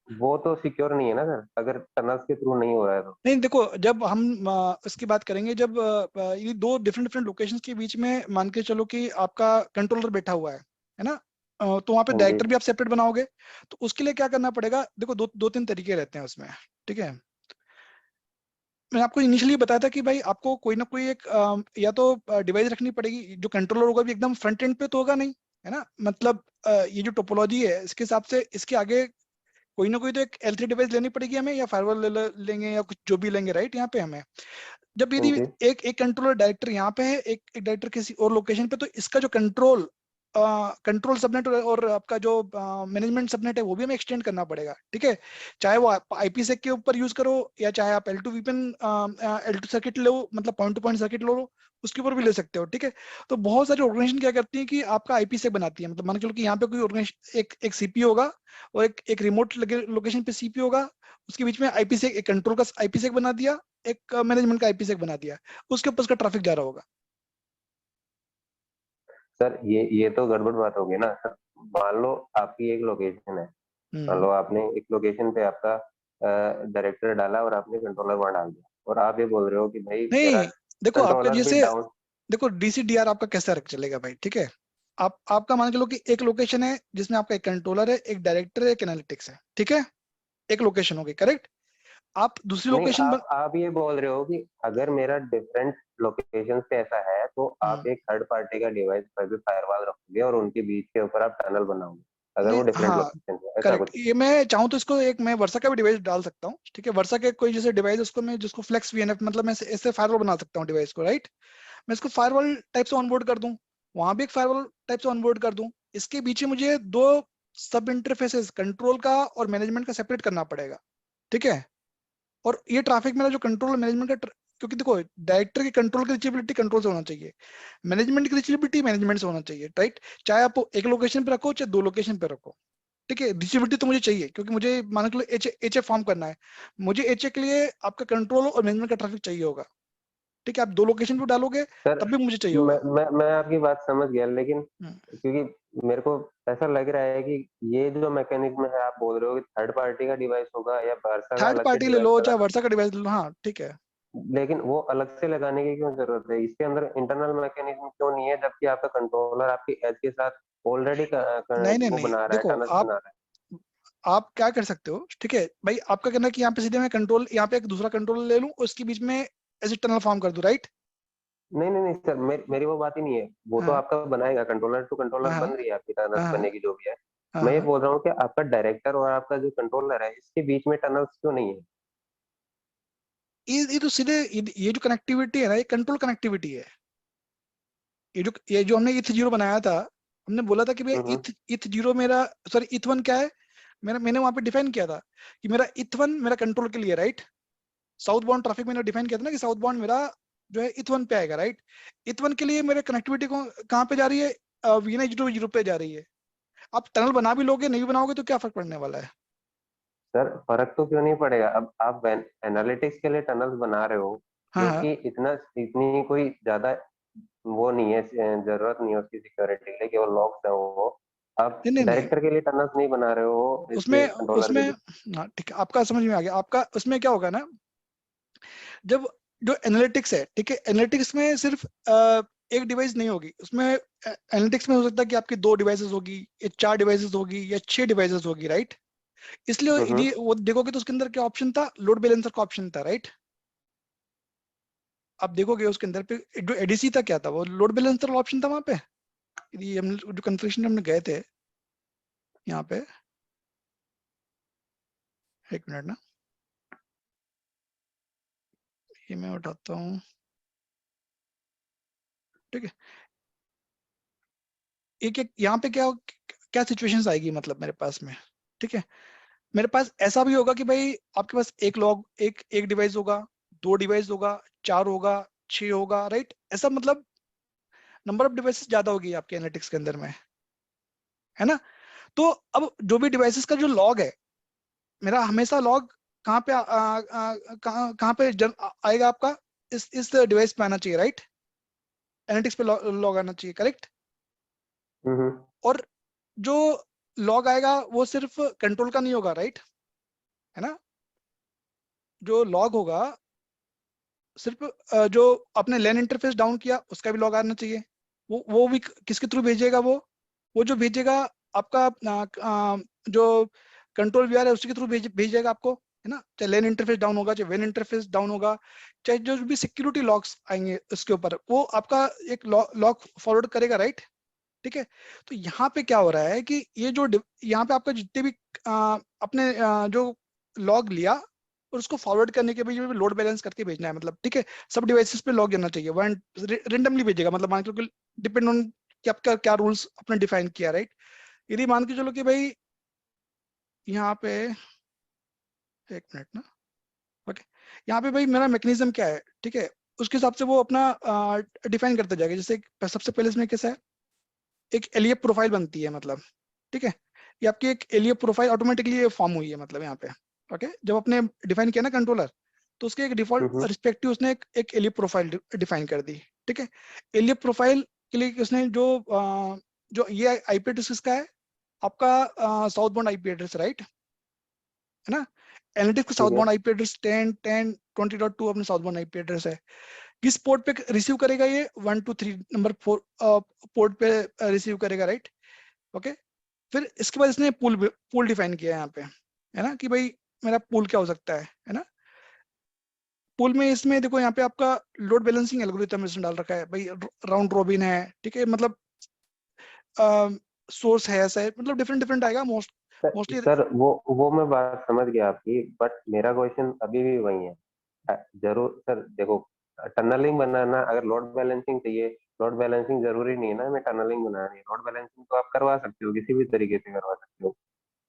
वो तो सिक्योर नहीं है ना सर, अगर टनल्स के थ्रू नहीं हो रहा है तो। नहीं देखो, जब हम इसकी बात करेंगे, जब ये दो डिफरेंट लोकेशंस के बीच में मान के चलो कि आपका कंट्रोलर बैठा हुआ है ना, तो वहाँ पे हाँ जी। डायरेक्टर भी आप सेपरेट बनाओगे, तो उसके लिए क्या करना पड़ेगा? देखो, दो तीन तरीके रहते हैं उसमें, ठीक है। मैंने आपको इनिशियली बताया था कि भाई आपको कोई ना कोई एक या तो डिवाइस रखनी पड़ेगी, जो कंट्रोलर होगा भी एकदम फ्रंट एंड पे तो होगा नहीं, है ना, मतलब ये जो टोपोलॉजी है इसके हिसाब से इसके आगे कोई ना कोई तो एक L3 डिवाइस लेनी पड़ेगी हमें, या फायरवॉल लेंगे या कुछ जो भी लेंगे, राइट। यहाँ पे हमें जब हाँ यदि जी। एक कंट्रोलर डायरेक्टर यहाँ पे है, एक डायरेक्टर किसी और लोकेशन पे, तो इसका जो कंट्रोल सबनेट और आपका जो मैनेजमेंट सबनेट है वो भी हमें एक्सटेंड करना पड़ेगा, ठीक है। चाहे वो आप IPsec के ऊपर यूज करो, या चाहे आप L2 VPN L2 सर्किट लो, मतलब पॉइंट टू पॉइंट सर्किट लो, उसके ऊपर भी ले सकते हो, ठीक है। तो बहुत सारी ऑर्गेनाइजेशन क्या करती है कि आपका IPsec बनाती है, मतलब मान के चलो कि यहाँ पे कोई ऑर्गेनाइजेशन एक सीपीयू होगा और एक रिमोट लोकेशन पे सीपीयू होगा, उसके बीच में IPsec, एक कंट्रोल का IPsec बना दिया, एक मैनेजमेंट का IPsec बना दिया, उसके ऊपर उसका ट्रैफिक जा रहा होगा। सर ये तो गड़बड़ बात होगी ना सर। मान लो आपकी एक लोकेशन है, मान लो आपने एक लोकेशन पे आपका डायरेक्टर डाला और आपने कंट्रोलर वहां डाल दिया, और आप ये बोल रहे हो कि भाई मेरा नहीं, देखो आपका कंट्रोलर भी जैसे, डाउन। देखो DCDR आपका कैसा चलेगा भाई, ठीक है। आपका मान के लो कि एक लोकेशन है जिसमें आपका एक कंट्रोलर है, एक डायरेक्टर है, एक एनालिटिक्स है, ठीक है। एक लोकेशन होगी, करेक्ट। आप दूसरी नहीं, लोकेशन आप ये बोल रहे हो कि अगर मेरा डिफरेंट लोकेशन पे ऐसा है तो आप एक थर्ड पार्टी का डिवाइस पर भी फायरवॉल रखोगे और उनके बीच के ऊपर आप टनल बनाओगे, अगर नहीं, वो डिफरेंट हाँ, लोकेशन पे ऐसा करेक्ट। कुछ? ये मैं चाहूँ तो इसको एक मैं वर्सा का भी डिवाइस डाल सकता हूँ, ठीक है। वर्सा के कोई जैसे डिवाइस, उसको मैं जिसको फ्लेक्स VNF, मतलब मैं ऐसे फायरवॉल बना सकता हूँ डिवाइस को, राइट। मैं इसको फायरवॉल टाइप से ऑनबोर्ड कर दूं, वहां भी एक फायरवॉल टाइप से ऑनबोर्ड कर दूं, इसके पीछे मुझे दो सब इंटरफेसेस कंट्रोल का और मैनेजमेंट का सेपरेट करना पड़ेगा, ठीक है। और ये ट्रैफिक मेरा जो कंट्रोल मैनेजमेंट का क्योंकि देखो, डायरेक्टर की कंट्रोल की रीचेबिलिटी कंट्रोल से होना चाहिए, मैनेजमेंट की रीचेबिलिटी मैनेजमेंट से होना चाहिए, राइट। चाहे आप एक लोकेशन पे रखो चाहे दो लोकेशन पे रखो, ठीक है। रीचेबिलिटी तो मुझे चाहिए, क्योंकि मुझे मान के एच फॉर्म करना है, मुझे एच के लिए आपका कंट्रोल और मैनेजमेंट का ट्रैफिक चाहिए होगा, ठीक है। आप दो लोकेशन पे डालोगे सर, तब भी मुझे चाहिए मैं होगा। मैं मैं आपकी बात समझ गया, लेकिन हम्म। क्योंकि मेरे को ऐसा लग रहा है कि ये जो मैकेनिज्म है, आप बोल रहे हो कि थर्ड पार्टी का डिवाइस होगा या वर्सा का थर्ड अलग से पार्टी ले डिवाइस लो चाहे लगाना, वर्षा का डिवाइस ले लो, हाँ ठीक है। लेकिन वो अलग से लगाने की क्यों जरूरत है? इसके अंदर इंटरनल मैकेनिज्म क्यों नहीं है, जबकि आपका कंट्रोलर आपकी एज के साथ ऑलरेडी नहीं नहीं वो नहीं, बना रहा है, देखो टनल्स बना रहा है। आप क्या कर सकते हो, ठीक है भाई, आपका कहना है कि यहाँ पे सीधे मैं कंट्रोल, यहाँ पे एक दूसरा कंट्रोल ले लूं, उसके बीच में ऐसे टनल फॉर्म कर दूं, राइट। नहीं नहीं नहीं सर, मेरी वो बात ही नहीं है, वो तो हाँ आपका बनाएगा, कंट्रोलर टू कंट्रोलर हाँ बन रही है आपकी, टनल्स हाँ बनेगी जो भी है। हाँ मैं ये हाँ। बोल रहा हूँ कि आपका डायरेक्टर और आपका जो कंट्रोलर है इसके बीच में टनल्स क्यों नहीं है? ये तो सीधे ये जो कनेक्टिविटी है ना, ये कंट्रोल कनेक्टिविटी है। ये जो हमने ETH 0 बनाया था, हमने बोला था कि भैया हम्म। ETH 0 मेरा, सॉरी ETH 1 क्या है? मैंने वहां पे डिफाइन किया था कि मेरा ETH1 मेरा कंट्रोल के लिए, राइट। साउथ बाउंड ट्रैफिक मैंने डिफाइन किया था ना कि साउथ बाउंड मेरा जो है ETH1 पे आएगा, राइट। ETH1 के लिए मेरे कनेक्टिविटी को कहाँ पे जा रही है, VNA 0 पे जा रही है। आप टनल बना भी लोगे नहीं बनाओगे तो क्या फर्क पड़ने वाला है। सर फर्क तो क्यों नहीं पड़ेगा, अब आप एनालिटिक्स के लिए टनल्स बना रहे हो हाँ जो हाँ, कि इतनी कोई ज्यादा वो नहीं है, जरूरत नहीं है उसकी सिक्योरिटी के लिए, केवल लॉग्स है वो। आप नहीं नहीं नहीं, डायरेक्टर के लिए टनल्स नहीं बना रहे हो इसके उसमें कंट्रोलर उसमें के लिए। हाँ ठीक है, आपका समझ में आ गया। आपका उसमें क्या होगा ना, जब जो एनालिटिक्स है, ठीक है, एनालिटिक्स में सिर्फ एक डिवाइस नहीं होगी उसमें। एनालिटिक्स में हो सकता है कि आपकी 2 डिवाइसेस होगी या 4 डिवाइसेस होगी या 6 डिवाइसेस होगी, राइट। इसलिए हम्म। यदि वो देखोगे तो उसके अंदर क्या ऑप्शन था, लोड बैलेंसर का ऑप्शन था, राइट। आप देखोगे उसके अंदर पे जो एडीसी था क्या था, वो लोड बैलेंसर का ऑप्शन था वहां पे। यदि हम जो कन्फिग्रेशन हमने गए थे यहाँ पे, एक मिनट ना, ये मैं उठाता हूँ, ठीक है। एक एक यहाँ पे क्या क्या सिचुएशंस आएगी मतलब मेरे पास में, ठीक है। मेरे पास ऐसा भी होगा कि भाई आपके पास एक लॉग एक एक डिवाइस होगा, 2 डिवाइस होगा, 4 होगा, 6 होगा, राइट। ऐसा मतलब नंबर ऑफ डिवाइसेस ज्यादा होगी आपके एनालिटिक्स के अंदर में, है ना। तो अब जो भी डिवाइसेस का जो लॉग है, मेरा हमेशा लॉग कहाँ पे कहाँ पे आएगा आपका, इस डिवाइस पे आना चाहिए, राइट। एनालिटिक्स पे लॉग आना चाहिए, करेक्ट। हम्म। और जो लॉग आएगा वो सिर्फ कंट्रोल का नहीं होगा, राइट, है ना। जो लॉग होगा सिर्फ जो अपने लैन इंटरफेस डाउन किया उसका भी लॉग आना चाहिए। वो भी किसके थ्रू भेजेगा, वो जो भेजेगा आपका जो कंट्रोल वीआर है उसके थ्रू भेजेगा आपको, है ना। चाहे लैन इंटरफेस डाउन होगा, चाहे वेन इंटरफेस डाउन होगा, चाहे जो भी सिक्योरिटी लॉग्स आएंगे उसके ऊपर, वो आपका एक लॉग फॉरवर्ड करेगा, राइट। ठीक है। तो यहाँ पे क्या हो रहा है कि ये जो यहाँ पे आपका जितने भी अपने जो लॉग लिया और उसको फॉरवर्ड करने के लिए लोड बैलेंस करके भेजना है, मतलब ठीक है। सब डिवाइसेस पे लॉग जाना चाहिए, वन रेंडमली भेजेगा, मतलब मान के चलो डिपेंड ऑन कि आपका क्या रूल्स अपने डिफाइन किया, राइट। यदि मान के चलो कि भाई यहाँ पे, एक मिनट ना, ओके, यहाँ पे भाई मेरा मैकेनिज्म क्या है, ठीक है, उसके हिसाब से वो अपना डिफाइन करते जाएगा। जैसे सबसे पहले इसमें कैसा है, एक एलियप प्रोफाइल बनती है, मतलब ठीक है। ये आपकी एक एलियप प्रोफाइल ऑटोमेटिकली फॉर्म हुई है, मतलब यहाँ पे, ओके। जब आपने डिफाइन किया ना कंट्रोलर, तो उसके एक डिफॉल्ट हम्म। रिस्पेक्टिव उसने एक एलियप प्रोफाइल डिफाइन कर दी, ठीक है। एलियप प्रोफाइल के लिए उसने जो ये आईपी एड्रेस किसका है, आपका south bound IP address, right, है ना। एनालिटिक्स का साउथ ठीक है। बाउंड आईपी एड्रेस 10.10.20.2 अपने साउथ बाउंड आईपी एड्रेस है। किस पोर्ट पे रिसीव करेगा, ये 1 2 3 नंबर 4 पोर्ट पे रिसीव करेगा, राइट, ओके। फिर इसके बाद इसने पूल डिफाइन किया है यहाँ पे, है ना, कि भाई मेरा पूल क्या हो सकता है ना। पूल में इसमें देखो यहाँ पे आपका लोड बैलेंसिंग एल्गोरिथम इसने डाल रखा है भाई, राउंड रॉबिन है, ठीक है, मतलब सोर्स है, ऐसा है, मतलब डिफरेंट डिफरेंट आएगा मोस्टली। सर वो मैं बात समझ गया आपकी, बट मेरा क्वेश्चन अभी भी वही है। जरूर सर देखो, टनलिंग बनाना अगर लोड बैलेंसिंग चाहिए, लोड बैलेंसिंग जरूरी नहीं है ना हमें टनलिंग बनानी है। लोड बैलेंसिंग तो आप करवा सकते हो, किसी भी तरीके से करवा सकते हो।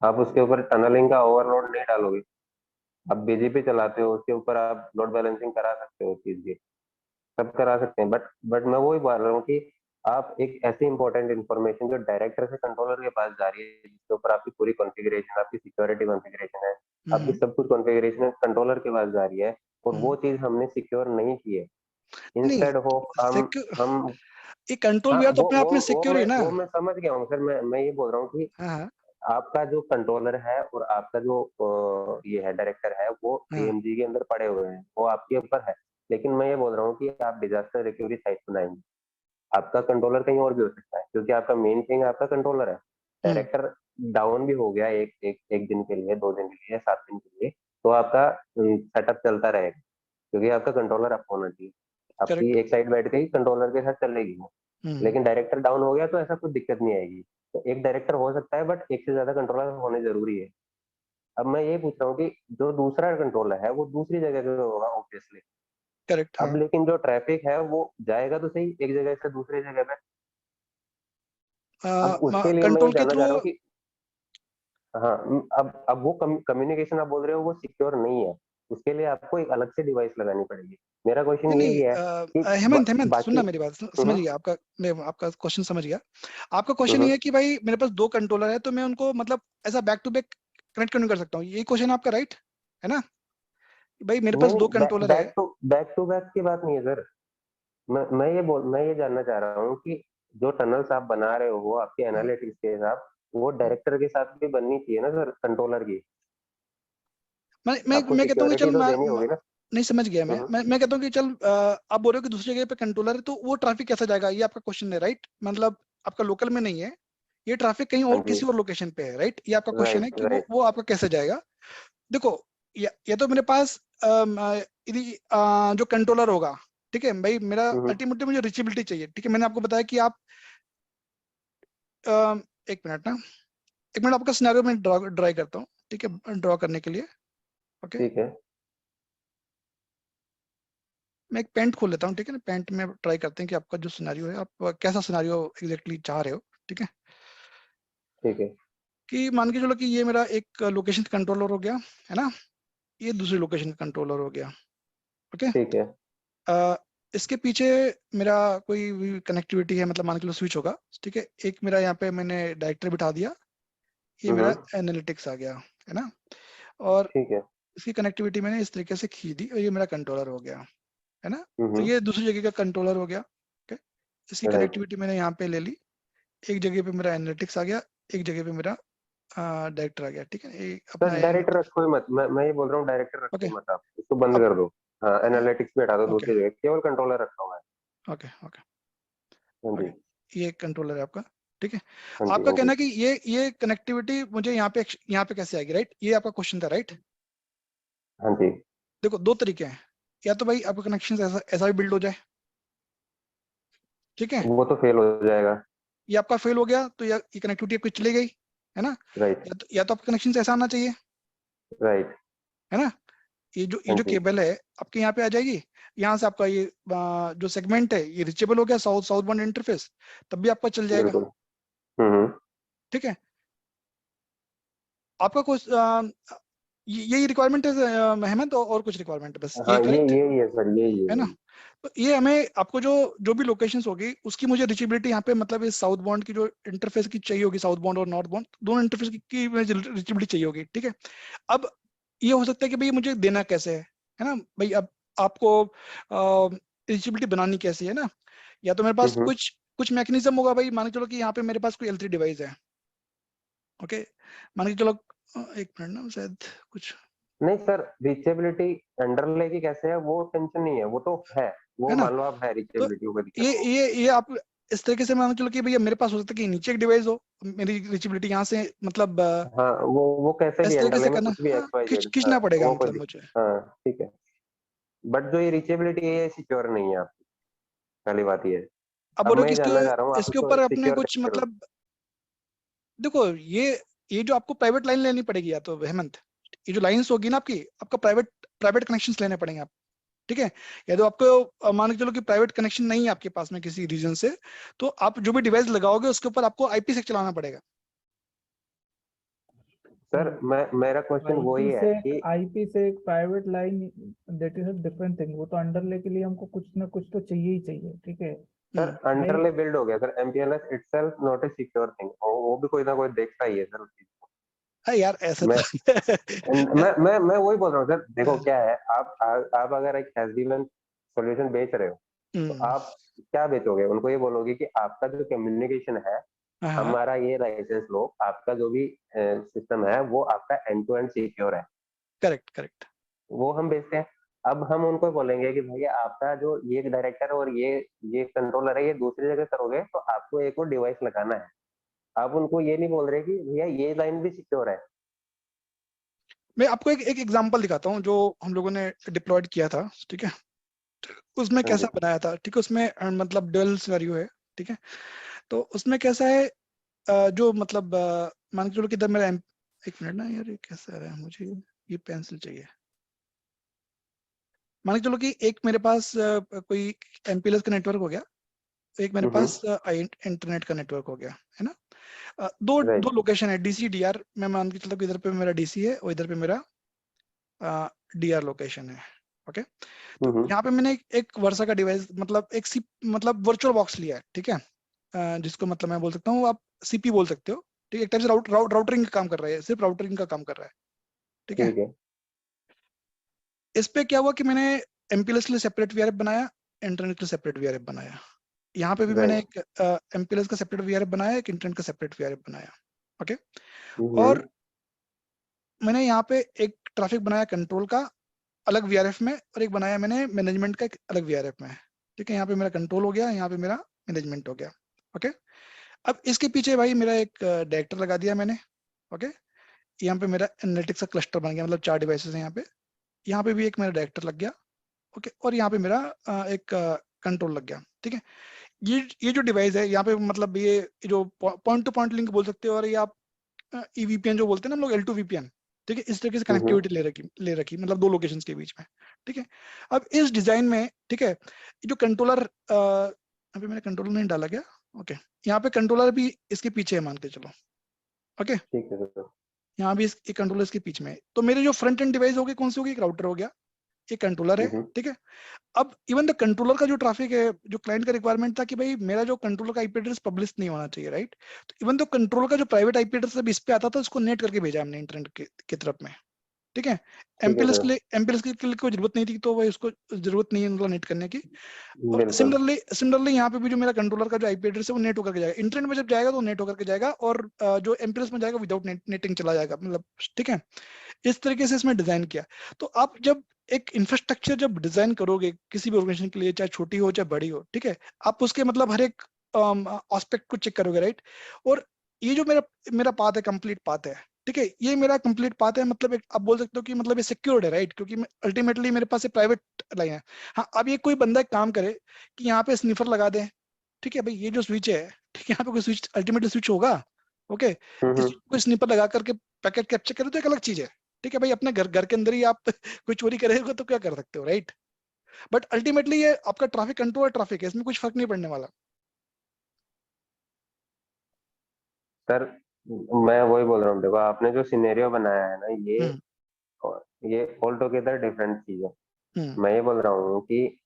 आप उसके ऊपर टनलिंग का ओवरलोड नहीं डालोगे। आप बीजीपी चलाते हो उसके ऊपर आप लोड बैलेंसिंग करा सकते हो, चीज ये सब करा सकते हैं। बट मैं वही बोल रहा हूँ कि आप एक ऐसी इंपॉर्टेंट इन्फॉर्मेशन जो डायरेक्टर से कंट्रोलर के पास जा रही है, जिसके ऊपर आपकी पूरी कॉन्फ़िगरेशन, आपकी सिक्योरिटी कॉन्फ़िगरेशन है, आपकी हम्म सब कुछ कॉन्फ़िगरेशन कंट्रोलर के पास जा रही है, और हम्म, वो चीज हमने सिक्योर नहीं की है। नहीं, इंस्टेड ऑफ हम ये कंट्रोल हाँ भी है तो वो अपने वो आप में वो सिक्योर मैं है ना। वो मैं समझ गया हूँ सर। मैं ये बोल रहा हूँ कि हाँ हाँ आपका जो कंट्रोलर है और आपका जो ये है डायरेक्टर है, वो हाँ, डीएमजी के अंदर पड़े हुए हैं, वो आपके ऊपर है। लेकिन मैं ये बोल रहा हूँ कि आप डिजास्टर रिकवरी साइट बनाएंगे, आपका कंट्रोलर कहीं और भी हो सकता है, क्योंकि आपका मेन थिंग आपका कंट्रोलर है। हम्म डायरेक्टर डाउन भी हो गया एक दिन के लिए, 2 दिन के लिए, 7 दिन के लिए, तो आपका सेटअप चलता रहेगा, क्योंकि आपका कंट्रोलर अप होना चाहिए। आपकी करेक्ट, एक साइड बैठ गई कंट्रोलर के साथ चलेगी वो। हम्म लेकिन डायरेक्टर डाउन हो गया तो ऐसा कुछ दिक्कत नहीं आएगी। तो एक डायरेक्टर हो सकता है, बट एक से ज्यादा कंट्रोलर होने जरूरी है। अब मैं ये पूछ रहा हूँ कि जो दूसरा कंट्रोलर है वो दूसरी जगह पे होगा ऑब्वियसली। करेक्ट, अब हाँ। लेकिन जो ट्रैफिक है वो जाएगा तो सही एक जगह से दूसरी जगह पे। अब उसके लिए मैं ये कंट्रोल के जानना थ्रू, चाह रहा हूँ कि हाँ, अब वो कम्युनिकेशन आप बोल रहे हो वो सिक्योर नहीं है, उसके लिए आपको एक अलग से डिवाइस लगानी पड़ेगी। मेरा क्वेश्चन नहीं यही है कि नहीं हेमंत बाकी। सुनना मेरी बात, समझ गया आपका, मैं आपका क्वेश्चन समझ गया। आपका क्वेश्चन ये है कि भाई मेरे पास 2 कंट्रोलर है तो मैं उनको मतलब ऐसा बैक टू बैक कनेक्ट क्यों नहीं कर सकता हूँ, ये क्वेश्चन आपका राइट है ना? भाई मेरे पास नहीं 2 नहीं, कंट्रोलर है। बैक टू बैक की बात नहीं है सर। मैं ये जानना चाह रहा हूँ कि जो टनल्स आप बना रहे हो वो आपके एनालिटिक्स के हिसाब, वो डायरेक्टर के साथ भी बननी चाहिए ना सर, कंट्रोलर की। आपको मैं कहता हूँ कि सिक्योरिटी चल तो देनी होगी ना। नहीं समझ गया हम्म, मैं कहता हूँ कि चल आप बोल रहे हो कि दूसरी जगह पे कंट्रोलर है तो वो ट्रैफिक कैसा जाएगा, ये आपका क्वेश्चन है राइट? मतलब आपका लोकल में नहीं है, ये ट्रैफिक कहीं हाँ और जी। किसी और लोकेशन पे है राइट? ये आपका क्वेश्चन है राइट कि राइट। वो आपका कैसे जाएगा। देखो या तो मेरे पास जो कंट्रोलर होगा, ठीक है भाई, मेरा हम्म, अल्टीमेटली मुझे रिचेबिलिटी चाहिए, ठीक है? मैंने आपको बताया कि आप एक मिनट ना, एक मिनट आपका सिनेरियो में ड्राई करता हूँ, ठीक है? ड्रॉ करने के लिए ओके, ठीक है। मैं एक पेंट खोल लेता हूँ, ठीक है ना? पेंट में ट्राई करते हैं कि आपका जो सिनेरियो है आप कैसा सिनेरियो एग्जैक्टली चाह रहे हो, ठीक है? ठीक है। कि मान के चलो कि ये मेरा एक लोकेशन कंट्रोलर हो गया है ना, ये दूसरी लोकेशन कंट्रोलर हो गया ओके। ठीक है। अ, इसके पीछे मेरा कोई भी कनेक्टिविटी है, मतलब मान के लो स्विच होगा, ठीक है? एक मेरा यहाँ पे मैंने डायरेक्टर बिठा दिया, ये मेरा हम्म, एनालिटिक्स आ गया है ना, और ठीक है। इसकी कनेक्टिविटी मैंने इस तरीके से खींच दी और ये मेरा कंट्रोलर हो गया है ना। तो हम्म, ये दूसरी जगह का कंट्रोलर हो गया ओके, इसकी राइट। कनेक्टिविटी मैंने यहाँ पे ले ली, एक जगह पे मेरा एनालिटिक्स आ गया, एक जगह पे मेरा डायरेक्टर आ गया, ठीक है? ये सर अपना डायरेक्टर रखो ही मत, मैं ये बोल रहा हूँ डायरेक्टर रखो ओके। ही मत, आप इसको बंद अब कर दो। हाँ, एनालिटिक्स भी हटा दो ओके दूसरी जगह, केवल कंट्रोलर रखा हुआ है। ओके ओके हाँ जी। ओके, ये कंट्रोलर है आपका, ठीक है? हाँ जी। आपका हाँ कहना जी। है कि ये कनेक्टिविटी मुझे यहाँ पे कैसे आएगी, राइट? ये आपका क्वेश्चन था राइट? हाँ जी। देखो 2 तरीके हैं, या तो भाई आपका कनेक्शन ऐसा ऐसा भी बिल्ड हो जाए, ठीक है? वो तो फेल हो जाएगा। ये आपका फेल हो गया तो ये कनेक्टिविटी आपकी चली गई है ना, राइट या तो आपका कनेक्शन ऐसा आना चाहिए राइट। है ना, ये हाँ जो जी। केबल है आपके यहाँ पे आ जाएगी, यहाँ से आपका ये जो सेगमेंट है ये रिचेबल हो गया, साउथ बाउंड इंटरफेस, तब भी आपका चल जाएगा, बिल्कुल। ठीक है? आपका कुछ यही रिक्वायरमेंट है मेहमद, और कुछ रिक्वायरमेंट है बस, हाँ, यही करेक्ट यही है सर, यही है है ना? यही। तो ये हमें आपको जो जो भी लोकेशंस होगी उसकी मुझे रिचेबिलिटी यहाँ पे, मतलब इस साउथ बाउंड की जो इंटरफेस की चाहिए होगी, साउथ बाउंड और नॉर्थ बाउंड दोनों इंटरफेस की रिचेबिलिटी चाहिए होगी, ठीक है? अब ये हो सकता है कि भाई मुझे देना कैसे है ना भाई, अब आपको रिचेबिलिटी बनानी कैसी है ना, या तो मेरे पास हम्म, कुछ कुछ मैकेनिज्म होगा भाई, मान के चलो कि यहाँ पे मेरे पास कोई L3 डिवाइस है ओके, मान के चलो एक मिनट ना शायद कुछ नहीं सर, रीचेबिलिटी अंडरले की कैसे है वो टेंशन नहीं है, वो तो है। वो है ना, मान लो आप है तो रीचेबिलिटी, कोई दिक्कत नहीं है। ये आप इस तरीके से मान के चलो कि भैया मेरे पास हो सकता है कि नीचे एक डिवाइस हो, मेरी रिचेबिलिटी यहाँ से मतलब हाँ, वो कैसे भी इस तरीके अंडरले से में करना, कुछ भी हाँ, एक्स वाई जेड, हाँ खींचना पड़ेगा वो कोई मतलब दिक्कत। मुझे। हाँ ठीक है। बट जो ये रीचेबिलिटी है ये सिक्योर नहीं है आपकी, पहली बात ये है। अब अब बोलो मैं कि ये जानना चाह रहा हूँ आप इसके इसको ऊपर अपने सिक्योर कुछ कैसे करोगे। मतलब, देखो ये जो आपको प्राइवेट लाइन लेनी पड़ेगी, या तो हेमंत ये जो लाइंस होगी ना आपकी, आपका प्राइवेट प्राइवेट कनेक्शंस लेने पड़ेंगे आप, ठीक है? या तो आपको मान के चलो कि प्राइवेट कनेक्शन नहीं है आपके पास में किसी रीजन से, तो आप जो भी डिवाइस लगाओगे उसके ऊपर आपको आईपी से चलाना पड़ेगा। सर मेरा क्वेश्चन वही है कि आईपी से एक private line, that is a different thing. वो तो अंडरले के लिए हमको कुछ ना कुछ तो चाहिए ही चाहिए, ठीक है सर हम्म भाई। अंडरले बिल्ड हो गया sir, MPLS itself not a secure thing, वो भी कोई ना कोई देखता ही है सर उस चीज को। हाँ यार ऐसा मैं तो मैं वही बोल रहा हूँ सर, देखो क्या है, आप अगर एक हैजबीन सॉल्यूशन बेच रहे हो तो हम्म आप क्या बेचोगे, उनको ये बोलोगे कि आपका जो कम्युनिकेशन है, हाँ हमारा ये लाइसेंस लो, आपका जो भी सिस्टम है वो आपका एंड टू एंड सिक्योर है, करेक्ट करेक्ट। वो हम बेचते हैं। अब हम उनको बोलेंगे कि भैया आपका जो ये डायरेक्टर और ये कंट्रोलर है ये दूसरी जगह करोगे तो आपको एक और डिवाइस लगाना है। आप उनको ये नहीं बोल रहे कि भैया ये लाइन भी सिक्योर है। मैं आपको एक एग्जांपल दिखाता हूँ जो हम लोगों ने डिप्लॉयड किया था, ठीक है? उसमें हाँ कैसा जी। बनाया था, ठीक है? उसमें मतलब डुअल सिनेरियो है, ठीक है? तो उसमें कैसा है जो मतलब मान के चलो कि इधर मेरा एक मिनट ना यार, ये कैसा आ रहा है मुझे, ये पेंसिल चाहिए। मान के चलो कि एक मेरे पास कोई एमपीएलएस का नेटवर्क हो गया, एक मेरे हम्म, पास इंटरनेट का नेटवर्क हो गया है ना, दो Right. दो लोकेशन है DC DR, मैं मान के चलता हूँ इधर पे मेरा DC है और इधर पे मेरा DR लोकेशन है। ओके, तो यहाँ पे मैंने एक वर्सा का डिवाइस मतलब मतलब वर्चुअल बॉक्स लिया है, ठीक है, जिसको मतलब मैं बोल सकता हूँ, आप CP बोल सकते हो, ठीक है, एक टाइप से राउटरिंग का काम कर रहा है, सिर्फ राउटरिंग का काम कर रहा है, ठीक है। ठीक है। इस पे क्या हुआ कि मैंने MPLS के लिए सेपरेट VRF बनाया, इंटरनेट के लिए सेपरेट VRF बनाया। यहाँ पे भी मैंने Right. एक MPLS का सेपरेट VRF बनाया, एक इंटरनेट का सेपरेट VRF बनाया। ओके, और हम्म। मैंने यहाँ पे एक ट्रैफिक बनाया कंट्रोल का अलग VRF में, और एक बनाया मैंने मैनेजमेंट का एक अलग VRF में, ठीक है। यहाँ पे मेरा कंट्रोल हो गया, यहाँ पे मेरा मैनेजमेंट हो गया। ओके, अब इसके पीछे भाई मेरा एक डायरेक्टर लगा दिया मैंने। ओके, यहाँ पे मेरा एनालिटिक्स का क्लस्टर बन गया, मतलब 4 डिवाइसेस हैं यहाँ पे भी एक मेरा डायरेक्टर लग गया। ओके, और यहाँ पे मेरा एक कंट्रोल लग गया, ठीक है। ये जो डिवाइस है यहाँ पे मतलब ये जो पॉइंट टू पॉइंट लिंक बोल सकते हो, और ये आप EVPN जो बोलते हैं ना हम लोग, L2 VPN, ठीक है, इस तरीके से कनेक्टिविटी ले रखी मतलब 2 लोकेशंस के बीच में, ठीक है। अब इस डिजाइन में, ठीक है, जो कंट्रोलर अभी मैंने कंट्रोलर नहीं डाला गया। ओके, यहाँ पे कंट्रोलर भी इसके पीछे है मान के चलो। ओके, ठीक है सर। यहाँ भी एक कंट्रोलर इसके पीछे में है। तो मेरे जो फ्रंट एंड डिवाइस होगी कौन सी होगी, एक राउटर हो गया, एक कंट्रोलर है, ठीक है। अब इवन द कंट्रोलर का जो ट्रैफिक है, जो क्लाइंट का रिक्वायरमेंट था कि भाई मेरा जो कंट्रोलर का IP एड्रेस पब्लिश नहीं होना चाहिए, राइट। तो इवन द कंट्रोलर का जो प्राइवेट IP एड्रेस अब इस पे आता था, उसको नेट करके भेजा हमने इंटरनेट की तरफ में, ठीक है। ठीक है MPLS सर। के लिए कोई जरूरत नहीं थी, तो भाई उसको जरूरत नहीं है मतलब नेट करने की। और बिल्कुल। सिमिलरली यहाँ पे भी जो मेरा कंट्रोलर का जो IP एड्रेस है वो नेट होकर के जाएगा, इंटरनेट में जब जाएगा तो नेट होकर के जाएगा, और जो MPLS में जाएगा विदाउट नेटिंग चला जाएगा, मतलब ठीक है। इस तरीके से इसमें डिजाइन किया। तो आप जब एक इंफ्रास्ट्रक्चर जब डिजाइन करोगे किसी भी ऑर्गेनाइजेशन के लिए, चाहे छोटी हो चाहे बड़ी हो, ठीक है, आप उसके मतलब हर एक एस्पेक्ट को चेक करोगे, राइट। और ये जो मेरा पाथ है, कंप्लीट पाथ है, ठीक है, ये मेरा कंप्लीट पाथ है, मतलब एक आप बोल सकते हो कि मतलब ये सिक्योर्ड है, राइट, क्योंकि अल्टीमेटली मेरे पास प्राइवेट लाइन है। हाँ, अब ये कोई बंदा एक काम करे कि यहाँ पे स्निफर लगा दे, ठीक है भाई, ये जो स्विच है, ठीक है, यहाँ पे कोई स्विच अल्टीमेटली स्विच होगा, ओके, इस कोई स्निपर लगा करके पैकेट कैप्चर करे तो एक अलग चीज है, ठीक है भाई। अपने घर के अंदर ही आप कोई चोरी करेगा तो क्या कर सकते हो, राइट। बट अल्टीमेटली ये आपका ट्रैफिक कंट्रोल ट्रैफिक है, इसमें कुछ फर्क नहीं पड़ने वाला। सर मैं वही बोल रहा हूँ, देखो आपने जो सिनेरियो बनाया है ना, हम्म ये ऑल टुगेदर डिफरेंट चीज है। हम्म मैं ये बोल रहा हूँ कि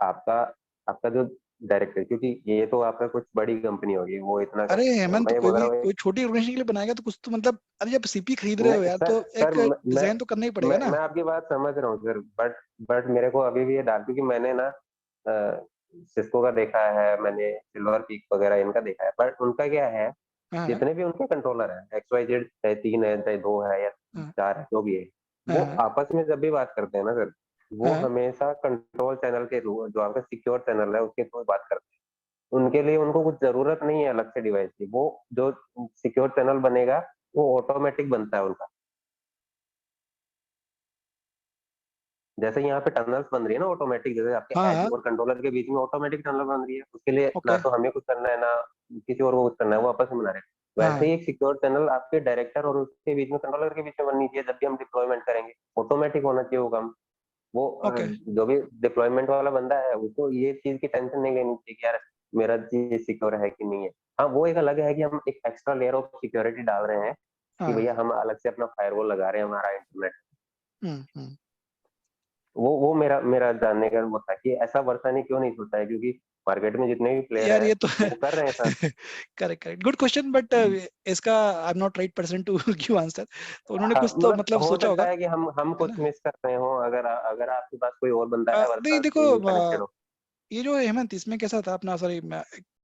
आपका आपका जो डायरेक्टर, क्योंकि ये तो आपका कुछ बड़ी कंपनी होगी, वो इतना कर अरे सकते हो। हेमंत, मैं ये कोई बोल रहा भी हूँ कोई छोटी ऑर्गेनाइजेशन के लिए बनाएगा तो कुछ तो मतलब, अरे जब CP खरीद रहे हो नहीं यार, सर, तो सर एक डिजाइन तो करना ही पड़ेगा ना। मैं आपकी बात समझ रहा हूँ सर, बट मेरे को अभी भी ये डाल, क्योंकि मैंने ना सिस्को का देखा है, मैंने सिल्वर पीक वगैरह इनका देखा है, बट उनका क्या है, हाँ जितने भी उनके कंट्रोलर हैं, XYZ, चाहे 3 है चाहे 2 है या हाँ 4 है, जो भी है, वो हाँ आपस में जब भी बात करते हैं ना सर, वो हाँ हमेशा कंट्रोल चैनल के थ्रू, जो आपका सिक्योर चैनल है उसके थ्रू बात करते हैं। उनके लिए उनको कुछ जरूरत नहीं है अलग से डिवाइस की, वो जो सिक्योर चैनल बनेगा वो ऑटोमेटिक बनता है उनका। जैसे यहाँ पे टनल्स बन रही है ना ऑटोमेटिक, जैसे आपके हाँ एज हाँ, और कंट्रोलर के बीच में ऑटोमेटिक टनल बन रही है, उसके लिए ना ओके, तो हमें कुछ करना है ना किसी और को कुछ करना है, वो आपस में बना रहे हैं। वैसे हाँ, ही एक सिक्योर चैनल आपके डायरेक्टर और उसके बीच में, कंट्रोलर के बीच में बननी चाहिए। जब भी हम डिप्लॉयमेंट करेंगे ऑटोमेटिक होना चाहिए वो काम। वो ओके, जो भी डिप्लॉयमेंट वाला बंदा है उसको ये चीज की टेंशन नहीं लेनी चाहिए कि यार मेरा चीज सिक्योर है कि नहीं है। हाँ, वो एक अलग है कि हम एक एक्स्ट्रा लेयर ऑफ सिक्योरिटी डाल रहे हैं कि हाँ, भैया हम अलग से अपना फायरवॉल लगा रहे हैं हमारा इंटरनेट। हम्म। वो मेरा जानने का वो था कि ऐसा वर्षा ने क्यों नहीं सोचा है, क्योंकि मार्केट में जितने भी प्लेयर यार हैं ये तो वो कर रहे हैं sir. Correct, good question, but इसका I am not right person to give answer. तो उन्होंने हाँ, कुछ तो मतलब मतलब हो सोचा सकता होगा, है कि हम है कुछ ना। मिस कर रहे हो, अगर अगर आपके पास कोई और बंदा है नहीं वर्षा देखो, से कनेक्टेड हो। ये जो हेमंत, इसमें कैसा था अपना, सॉरी